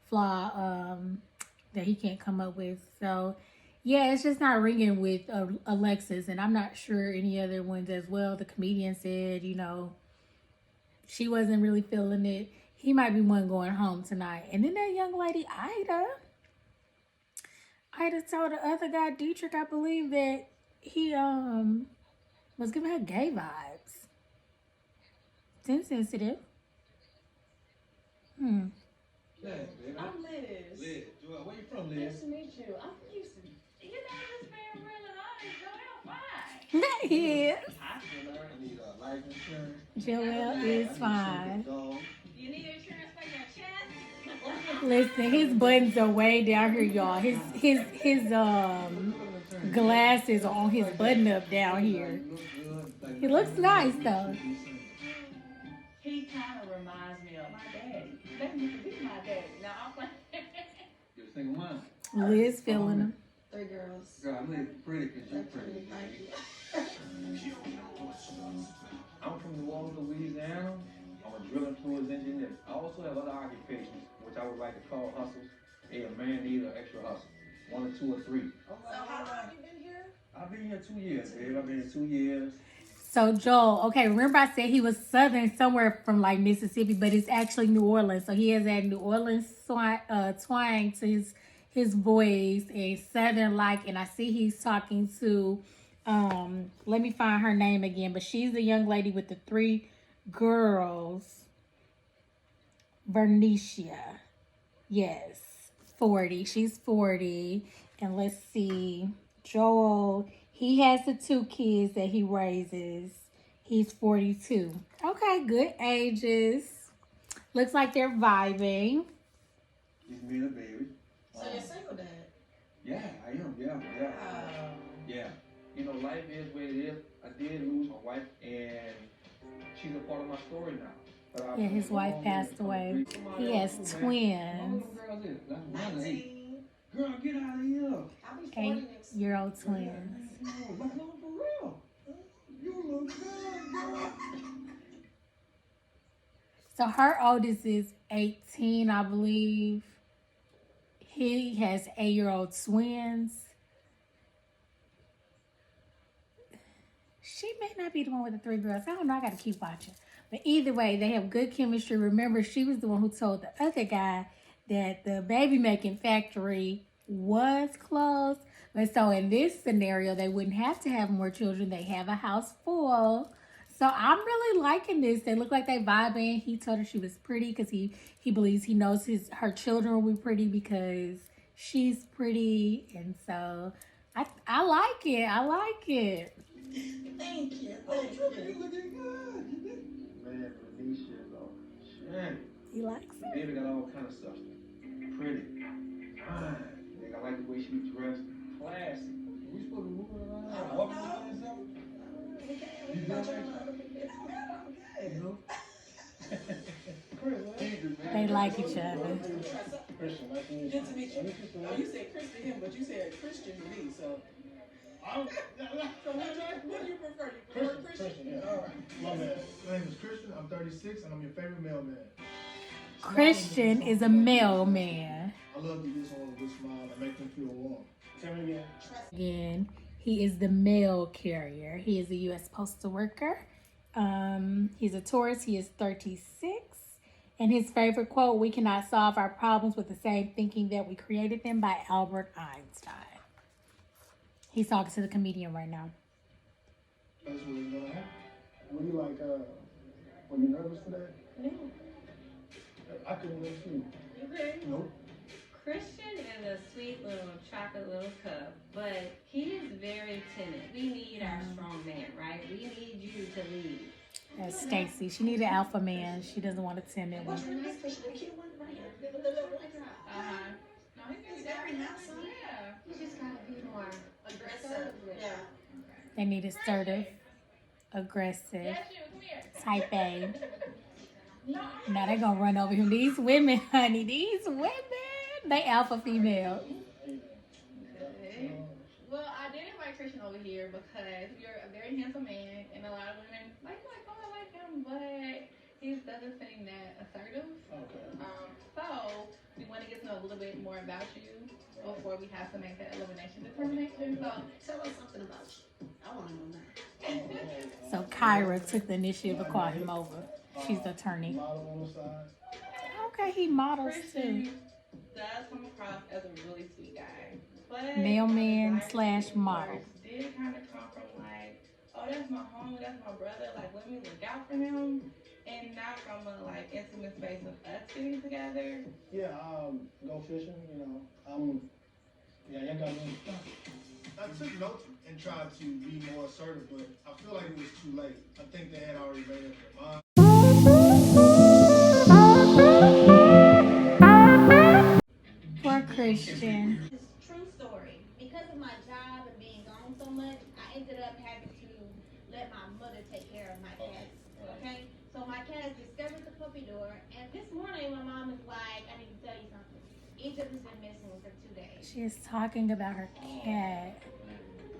flaw that he can't come up with. So yeah, it's just not ringing with Alexis, and I'm not sure any other ones as well. The comedian said, she wasn't really feeling it. He might be one going home tonight. And then that young lady, Ida told the other guy, Dietrich, I believe, that he was giving her gay vibes. It's insensitive. Liz, baby. I'm Liz. Liz, Joel, where you from, Liz? Nice to meet you. I'm Houston. You know this man really honest, Joel fine. He is. I need a life insurance. Joel is fine. You need insurance for your chest? Listen, his buttons are way down here, y'all. His glasses are on his button up down here. He looks nice though. He kind of reminds me of my daddy. Let me be my daddy. Now I'm like, You're a single mom. Liz feeling him. 3 girls. Girl, I'm really pretty because you're pretty. Thank you. I'm from New Orleans, Louisiana. I'm a drilling fluids engineer. I also have other occupations, which I would like to call hustles. Hey, a man needs an extra hustle. 1 or 2 or 3. So how long have you been here? I've been here 2 years, babe. I've been here 2 years. So Joel, okay, remember I said he was Southern, somewhere from like Mississippi, but it's actually New Orleans. So he has that New Orleans twang to his voice and Southern like, and I see he's talking to, let me find her name again, but she's the young lady with the 3 girls. Vernicia. Yes. 40. She's 40. And let's see. Joel, he has the 2 kids that he raises. He's 42. Okay, good ages. Looks like they're vibing. Just me and a baby. So you're single dad? Yeah, I am. Yeah. You know, life is what it is. I did lose my wife, and she's a part of my story now. But Yeah, his wife passed away. He has twins. Girl, get 19. out of here. I'll be 40 next 8-year-old twins. No, for real. You look good, girl. So her oldest is 18, I believe. He has 8-year-old twins. She may not be the one with the 3 girls. I don't know. I got to keep watching. But either way, they have good chemistry. Remember, she was the one who told the other guy that the baby making factory was closed. But so in this scenario, they wouldn't have to have more children. They have a house full. So I'm really liking this. They look like they vibing. He told her she was pretty because he believes he knows her children will be pretty because she's pretty. And so I like it. I like it. Thank you. You looking good. Man, Venetia, though. Shit. He likes it. Baby got all kind of stuff. Pretty. Fine. I like the way she be dressed. Classy. We supposed to move it around? I don't Walk know. around and something? You You got know? They like each other. Christian, like you. Good to meet you. Oh, you said Chris to him, but you said Christian to me, so. So what do you prefer? You prefer Christian? Yeah. All right. My man. My name is Christian. I'm 36, and I'm your favorite mailman. Christian is a mailman. I love to get someone with a smile and make them feel warm. Tell me again. Again, he is the mail carrier. He is a U.S. postal worker. He's a Taurus. He is 36. And his favorite quote, "We cannot solve our problems with the same thinking that we created them," by Albert Einstein. He's talking to the comedian right now. That's what it's gonna happen. Were you like, were you nervous for that? No. I couldn't let you. You good? Nope. Christian is a sweet little chocolate little cup, but he is very timid. We need our strong man, right? We need you to lead. That's Stacy. She needed an alpha man. She doesn't want a timid one. What's your next Christian? The cute one right here. No, he's very handsome. Yeah. You just gotta be more Aggressive. Yeah. They need assertive, aggressive, Yes, you. Come here. type A. Now they're going to run over him. These women, honey, these women. They alpha female. Okay. Well, I did invite Christian over here because you're a very handsome man, and a lot of women like oh, I like him, but he doesn't seem that assertive. Okay. So we want to get to know a little bit more about you before we have to make that elimination determination. So Tell us something about you. I want to know that. So Kyra took the initiative to call him over. She's the attorney. Model on the side. Okay, he models Christian too. does come across as a really sweet guy, but Mailman my / model. desires did kind of come from like, oh, that's my homie, that's my brother. Like, let me look out for him. And not from a like intimate space of us getting together. Yeah, go fishing, you know. Y'all got me. I took notes and tried to be more assertive, but I feel like it was too late. I think they had already made up their mind. Poor Christian. It's a true story. Because of my job and being gone so much, I ended up having to let my mother take care of my cats. Okay? So my cats discovered the puppy door, and this morning my mom is like, I need to tell you something. Egypt has been missing for 2 days. She is talking about her cat.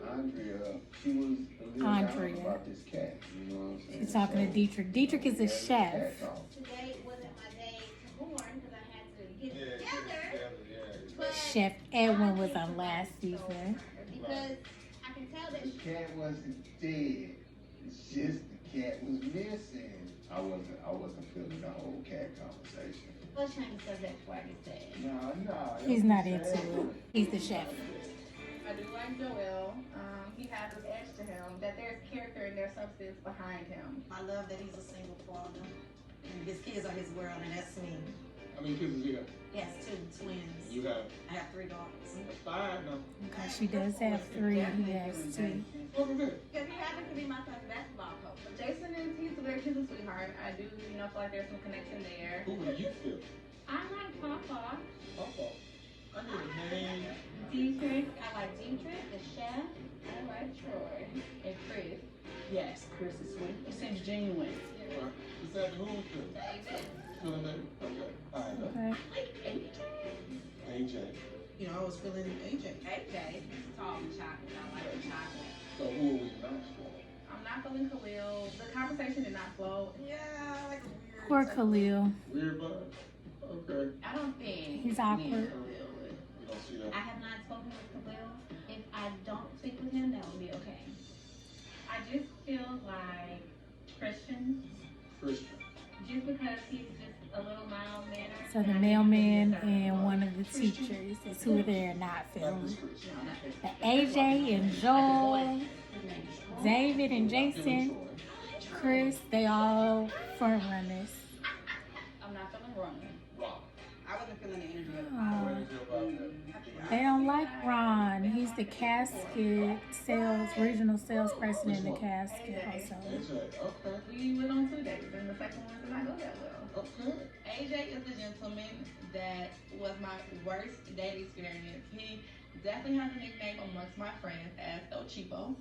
Andrea, she was a little Andrea. down about this cat, you know what I'm saying? She's talking to Dietrich. Dietrich is a chef. Today wasn't my day to mourn because I had to get it together. But Chef Edwin was on last season. because I can tell that The cat wasn't dead. It's just the cat was missing. I wasn't feeling the whole cat conversation. let's change the subject before I get sad. No. He's not into it. He's the chef. I do like Joel. He has this edge to him that there's character and there's substance behind him. I love that he's a single father. And his kids are his world, and that's me. How many kids does he have? He has 2 twins. You have? I have 3 daughters. That's 5 now. Okay, she does have 3. He has 2. What was it? Because he happens to be my son's basketball coach. Jason he's a sweetheart. I do, feel like there's some connection there. Who would you feel? I like Papa. Papa. I need a name. Dietrich, I like Dietrich, the chef. I like Troy and Chris. Yes, Chris is sweet. He seems genuine. Right. What's that? Who would feel? David. Feeling that? Okay. All right. Okay. AJ. You know, I was feeling AJ. AJ, tall and chocolate. I like the chocolate. So who are we not for? I'm not feeling Khalil. The conversation did not flow. Yeah, I like a weird. Poor Khalil. Weird vibe. Okay. I don't think He's me and awkward. Khalil would. You don't see that? I have not spoken with Khalil. If I don't speak with him, that would be okay. I just feel like Christian, Christian. just because he's just a little mild mannered. So the mailman and one of the teachers is who they're not Not feeling. this Christian. The AJ and Joel, David and Feeling Jason, Troy. Chris, they all front runners. I'm not feeling wrong. Rob. I wasn't feeling the energy of the Oh, What do you feel about that? they don't like Ron. He's the casket regional salesperson in the casket also. AJ. Okay. We went on 2 dates, and the second one did not go that well. Okay. AJ is the gentleman that was my worst date experience. He definitely has a nickname amongst my friends as El Cheapo.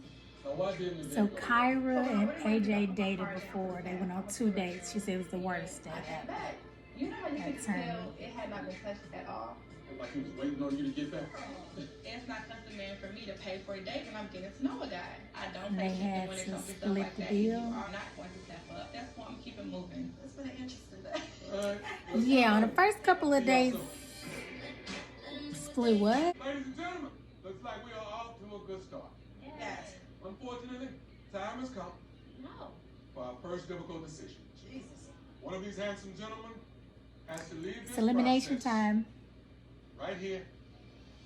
So why didn't the So date go? Kyra and AJ dated before. They went on 2 dates. She said it was the worst date I came ever. back. You know how you That's can her. tell it had not been touched at all? Like he was waiting on you to get back. It's not customary for me to pay for a date when I'm getting to know a guy. I don't They take had it when it to comes to stuff split like the that. You bill. are not going to step up. That's why I'm keeping moving. It's been an interesting day. Alright. Yeah, on the first couple of days, split what? Ladies and gentlemen, looks like we are off to a good start. Yes. Unfortunately, time has come No. for our first difficult decision. Jesus. One of these handsome gentlemen has to leave this It's elimination process time. right here,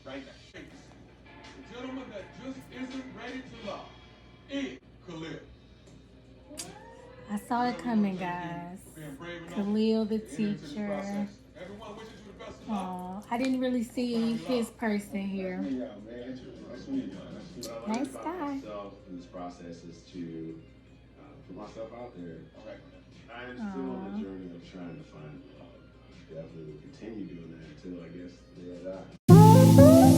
right now. The gentleman that just isn't ready to love is Khalil. I saw it coming, guys. Being brave enough Khalil, the to enter into this teacher. process. Everyone wishes you the best of luck. I didn't really see his person here. Yeah, man. Nice to meet you. What I like Nice about guy. myself in this process is to put myself out there. Okay. I am still on the journey of trying to find love. Definitely will continue doing that until I guess the day I die.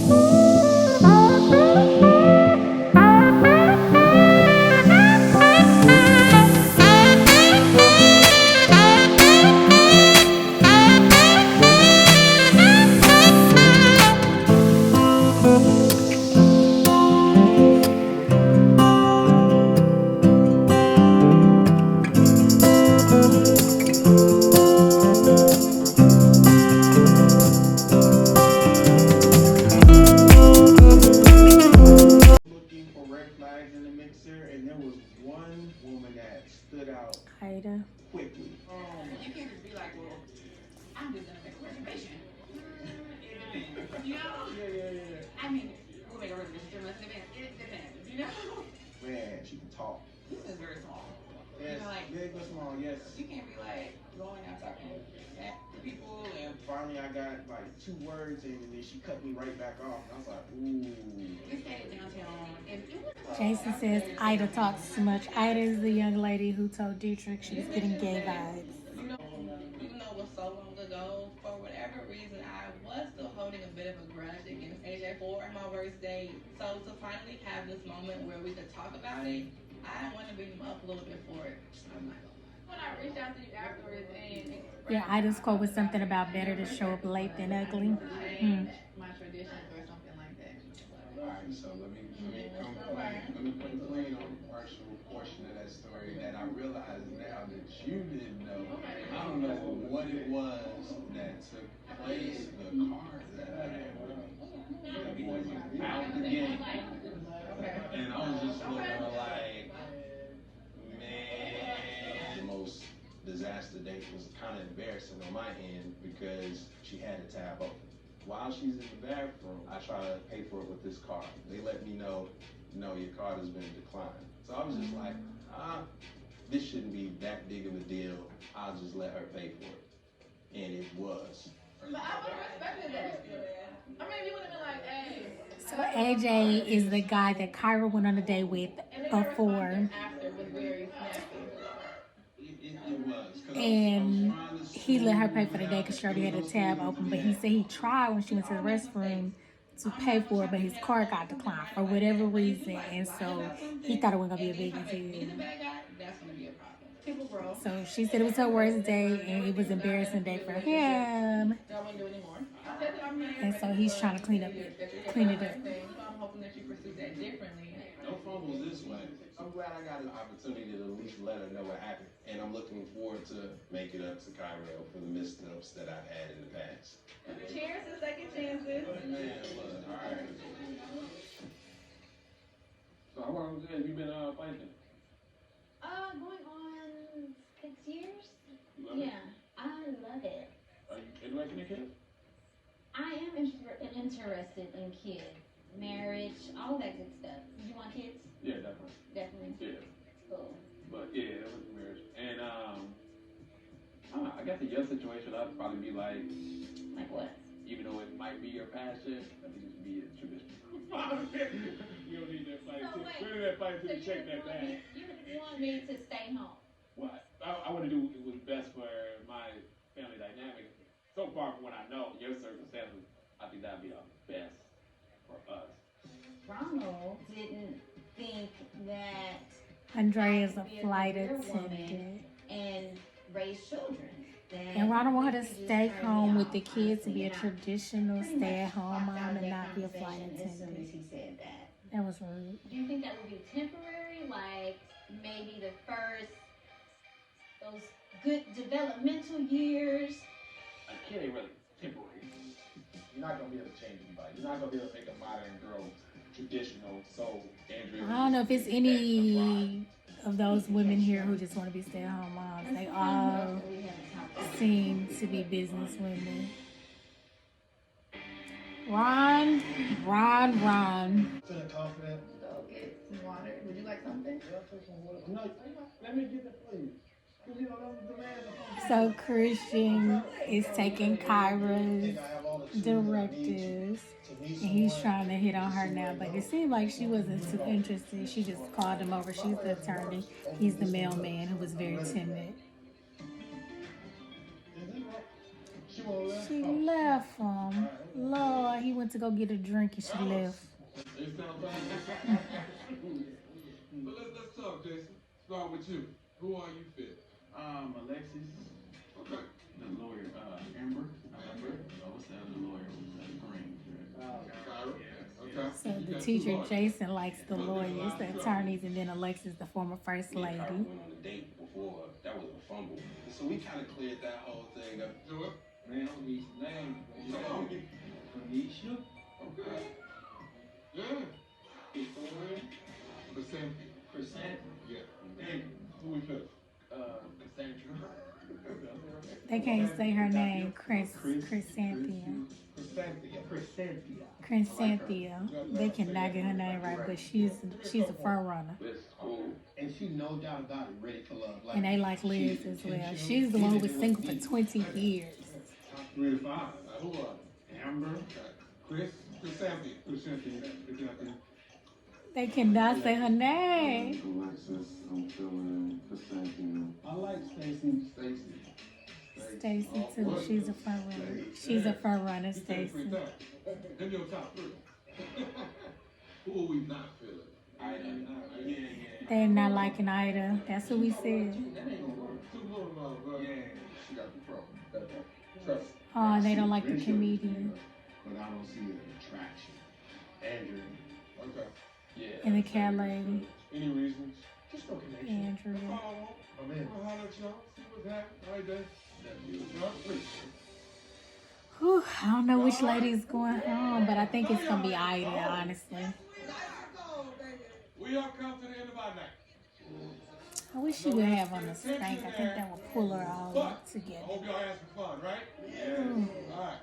answer, and there was one woman that stood out Ida. quickly. You can't just be like, well, I'm just gonna make a reservation. It depends, you know? Yeah. I mean, we'll make a reservation 3 months in advance. It depends, you know? Man, she can talk. This is very small. Yes, You know, like, big but small, yes. you can't be like going out talking to people and Finally, I got like 2 words in, and then she cut me right back off. I was like, ooh. we stayed downtown and it was Jason says Ida talks too much. Ida is the young lady who told Dietrich she was getting gay vibes. You know, even though it was so long ago, for whatever reason, I was still holding a bit of a grudge against AJ4 on my worst date. So to finally have this moment where we could talk about it, I want to beat him up a little bit for it. I'm not gonna lie. When I reached out to you afterwards and Yeah, Ida's quote was something about better to show up late than ugly. my traditions or something like that. Alright, so let me complain on the partial portion of that story that I realize now that you didn't know. I don't know what it was that took place, the card that I had with me. That wasn't out the game. And I was just looking like, man. The most disaster date was kind of embarrassing on my end because she had a tab open. While she's in the bathroom, I try to pay for it with this card. They let me know, no, your card has been declined. So I was just like, this shouldn't be that big of a deal. I'll just let her pay for it. And it was. But I would have respected that. I mean, you would have been like, hey. So AJ is the guy that Kyra went on a date with before. After was very snappy. It was. And he let her pay for the day because she already had a tab open. But he said he tried when she went to the restroom to pay for it, but his card got declined for whatever reason. And so he thought it wasn't going to be a big deal. That's going to be a problem. People grow. So she said it was her worst day and it was an embarrassing day for him. Y'all won't do anymore. And so he's trying to clean it up. So I'm hoping that you pursue that differently. No fumbles this way. I'm glad I got an opportunity to at least let her know what happened. And I'm looking forward to make it up to Kyra for the missteps that I've had in the past. Cheers to second chances. Man, look, alright. So how long have you been fighting? Going on 6 years. You love it? Yeah, I love it. Are you interested in kids? I am interested in kids, marriage, all that good stuff. You want kids? Yeah, definitely. Definitely. Yeah. Cool. But yeah, that was marriage. And I guess in your situation, I'd probably be like what? Even though it might be your passion, I think it should be a traditional. You don't need that fight. So wait, Where did that fight to so check that bag? You want me to stay home? What? I want to do what's best for my family dynamic. So far from what I know, your circumstances, I think that'd be the best for us. Ronald didn't think that Andrea's a be flight career woman attendant. and raise children. And Ronald wanted her to stay home with the kids to be a traditional stay-at-home mom and not be a flight attendant. He said that. That was rude. Do you think that would be temporary? Like maybe the first, those good developmental years? A kid ain't really temporary. You're not going to be able to change anybody. You're not going to be able to make a modern girl traditional. So, Andrea. I don't know if it's any of those women here who just want to be stay-at-home moms. They all seem to be business women. Ron. Feeling confident. Go get some water. Would you like something? Yeah, I'll take some water. No, let me get it for you. So Christian is taking Kyra's directives and he's trying to hit on her now, but it seemed like she wasn't too interested. She just called him over. She's the attorney. He's the mailman who was very timid. She left him. Lord, he went to go get a drink and she left. But let's talk, Jason. Start with you. Who are you fit? Alexis. Okay. The lawyer, Amber. What's the other lawyer? Green. Okay. So the teacher, Jason, likes the lawyers, the attorneys, and then Alexis, the former first lady. I went on a date before. That was a fumble. So we kind of cleared that whole thing up. Do it. Man, I'm Nisha's name. Nisha. Okay. Yeah. But Simpli, Chrysanthemum. Yeah. Hey, who we pick? Cassandra. They can't say her name. Chrysanthemum. Chrysanthemum. They cannot get her name right, but she's a front runner. And she, no doubt about it, ready for love. And they like Liz as well. She's the one who was single for 20 years. Top 3 to 5. Who are? Amber. Chrysanthemum. They cannot say her name. Alexis, I'm feeling Chrysanthemum. I like Stacy. Stacy too. She's a front runner. She's a front runner, Stacy. Then your top 3. Who are we not feeling? Yeah. They're not liking Ida. That's what we said. Yeah, she got the problem. Trust. Oh, they don't like the comedian. But I don't see an attraction. Andrew. Okay. Yeah. And the cat lady. Any reasons? Just no connection. Andrew. I'm in. I'll holler at y'all. See what's happening. All right, then. Whew, I don't know which lady's going home, but I think it's going to be Ida, honestly. We are come to the end of our night. I wish she would have on the spank. I think that would pull her all together. I hope y'all had some fun, right? Yeah. All right.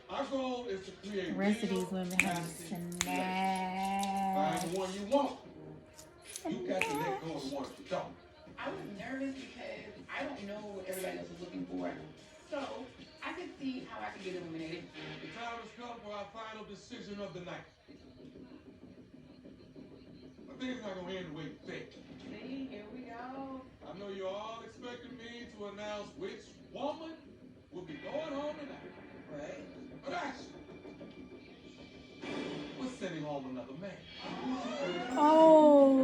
Our goal is to create. The rest of these women have snacks. Find the one you want. You got to let go of the ones you don't. I was nervous because I don't know what everybody else is looking for. So I could see how I could get eliminated. The time has come for our final decision of the night. I think it's not going to end the way you think. See, here we go. I know you're all expecting me to announce which woman will be going home tonight. Right. But actually, we're sending home another man. Oh.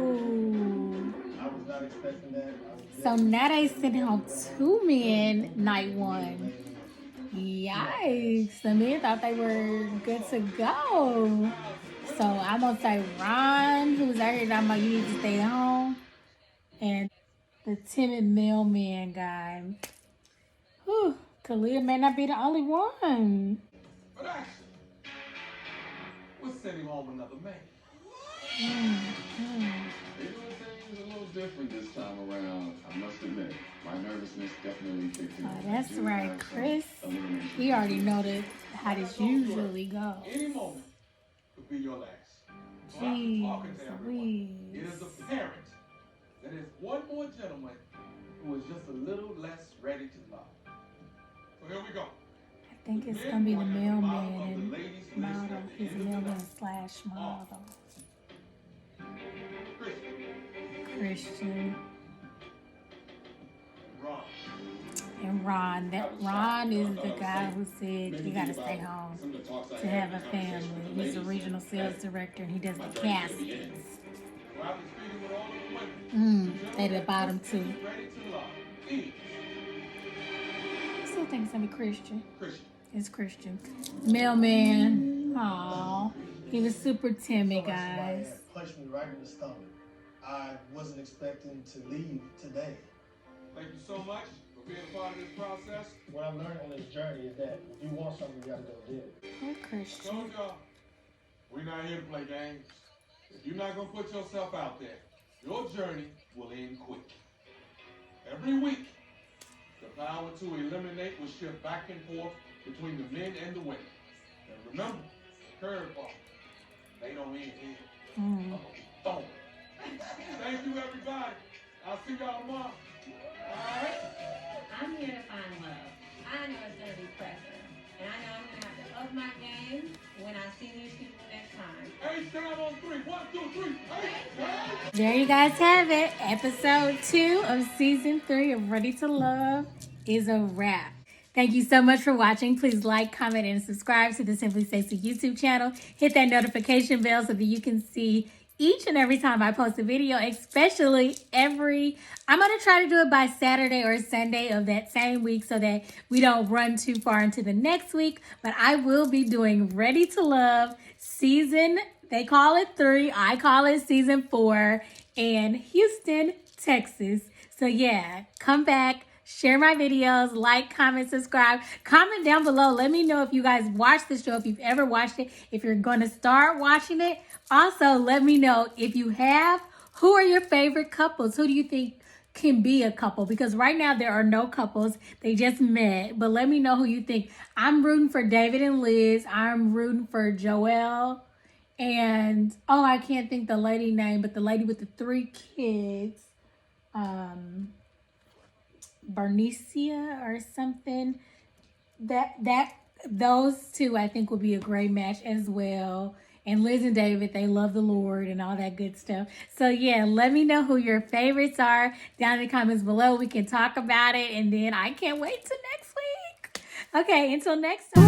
I was not expecting that. So now they sent home 2 men night 1. Yikes. The men thought they were good to go. So I'm going to say Ron, who's out here talking about you need to stay home. And the timid mailman guy. Whew. Khalil may not be the only one. But actually, we're sending home another man. They're doing things a little different this time around, I must admit. My nervousness definitely kicked in. Oh, that's right, Chris. We already know how this usually goes. Any moment could be your last. So Jeez, talking to everyone. It is apparent that there's one more gentleman who is just a little less ready to love. So here we go. I think it's going to be the mailman and model. He's a mailman / model. Christian. Ron. And Ron. Ron is the guy who said you got to stay home to have a family. He's a regional sales director and he does the caskets. They the bottom 2. I still think it's going to be Christian. It's Christian. Mailman. Aww. He was super timid, guys. Punched me right in the stomach. I wasn't expecting to leave today. Thank you so much for being a part of this process. What I've learned on this journey is that if you want something, you gotta go get it. Poor Christian. Told y'all, we're not here to play games. If you're not gonna put yourself out there, your journey will end quick. Every week, the power to eliminate will shift back and forth between the men and the women. And remember, curveball, they don't end here. Boom. Thank you, everybody. I'll see y'all tomorrow. All right? I'm here to find love. I know it's going to be pressure. And I know I'm going to have to up my game when I see these people next time. Hey, down on 3. 1, 2, 3. Hey. There you guys have it. Episode 2 of Season 3 of Ready to Love is a wrap. Thank you so much for watching. Please like, comment, and subscribe to the Simply Stacey YouTube channel. Hit that notification bell so that you can see each and every time I post a video, especially I'm going to try to do it by Saturday or Sunday of that same week so that we don't run too far into the next week. But I will be doing Ready to Love season, they call it 3, I call it Season 4 in Houston, Texas. So yeah, come back. Share my videos, like, comment, subscribe. Comment down below. Let me know if you guys watched the show, if you've ever watched it, if you're going to start watching it. Also, let me know if you have, Who are your favorite couples? Who do you think can be a couple? Because right now there are no couples. They just met. But let me know who you think. I'm rooting for David and Liz. I'm rooting for Joelle. And, I can't think the lady name, but the lady with the 3 kids. Bernicia or something. Those two I think will be a great match as well. And Liz and David, they love the Lord and all that good stuff. So yeah, let me know who your favorites are down in the comments below. We can talk about it, and then I can't wait till next week. Okay, until next time.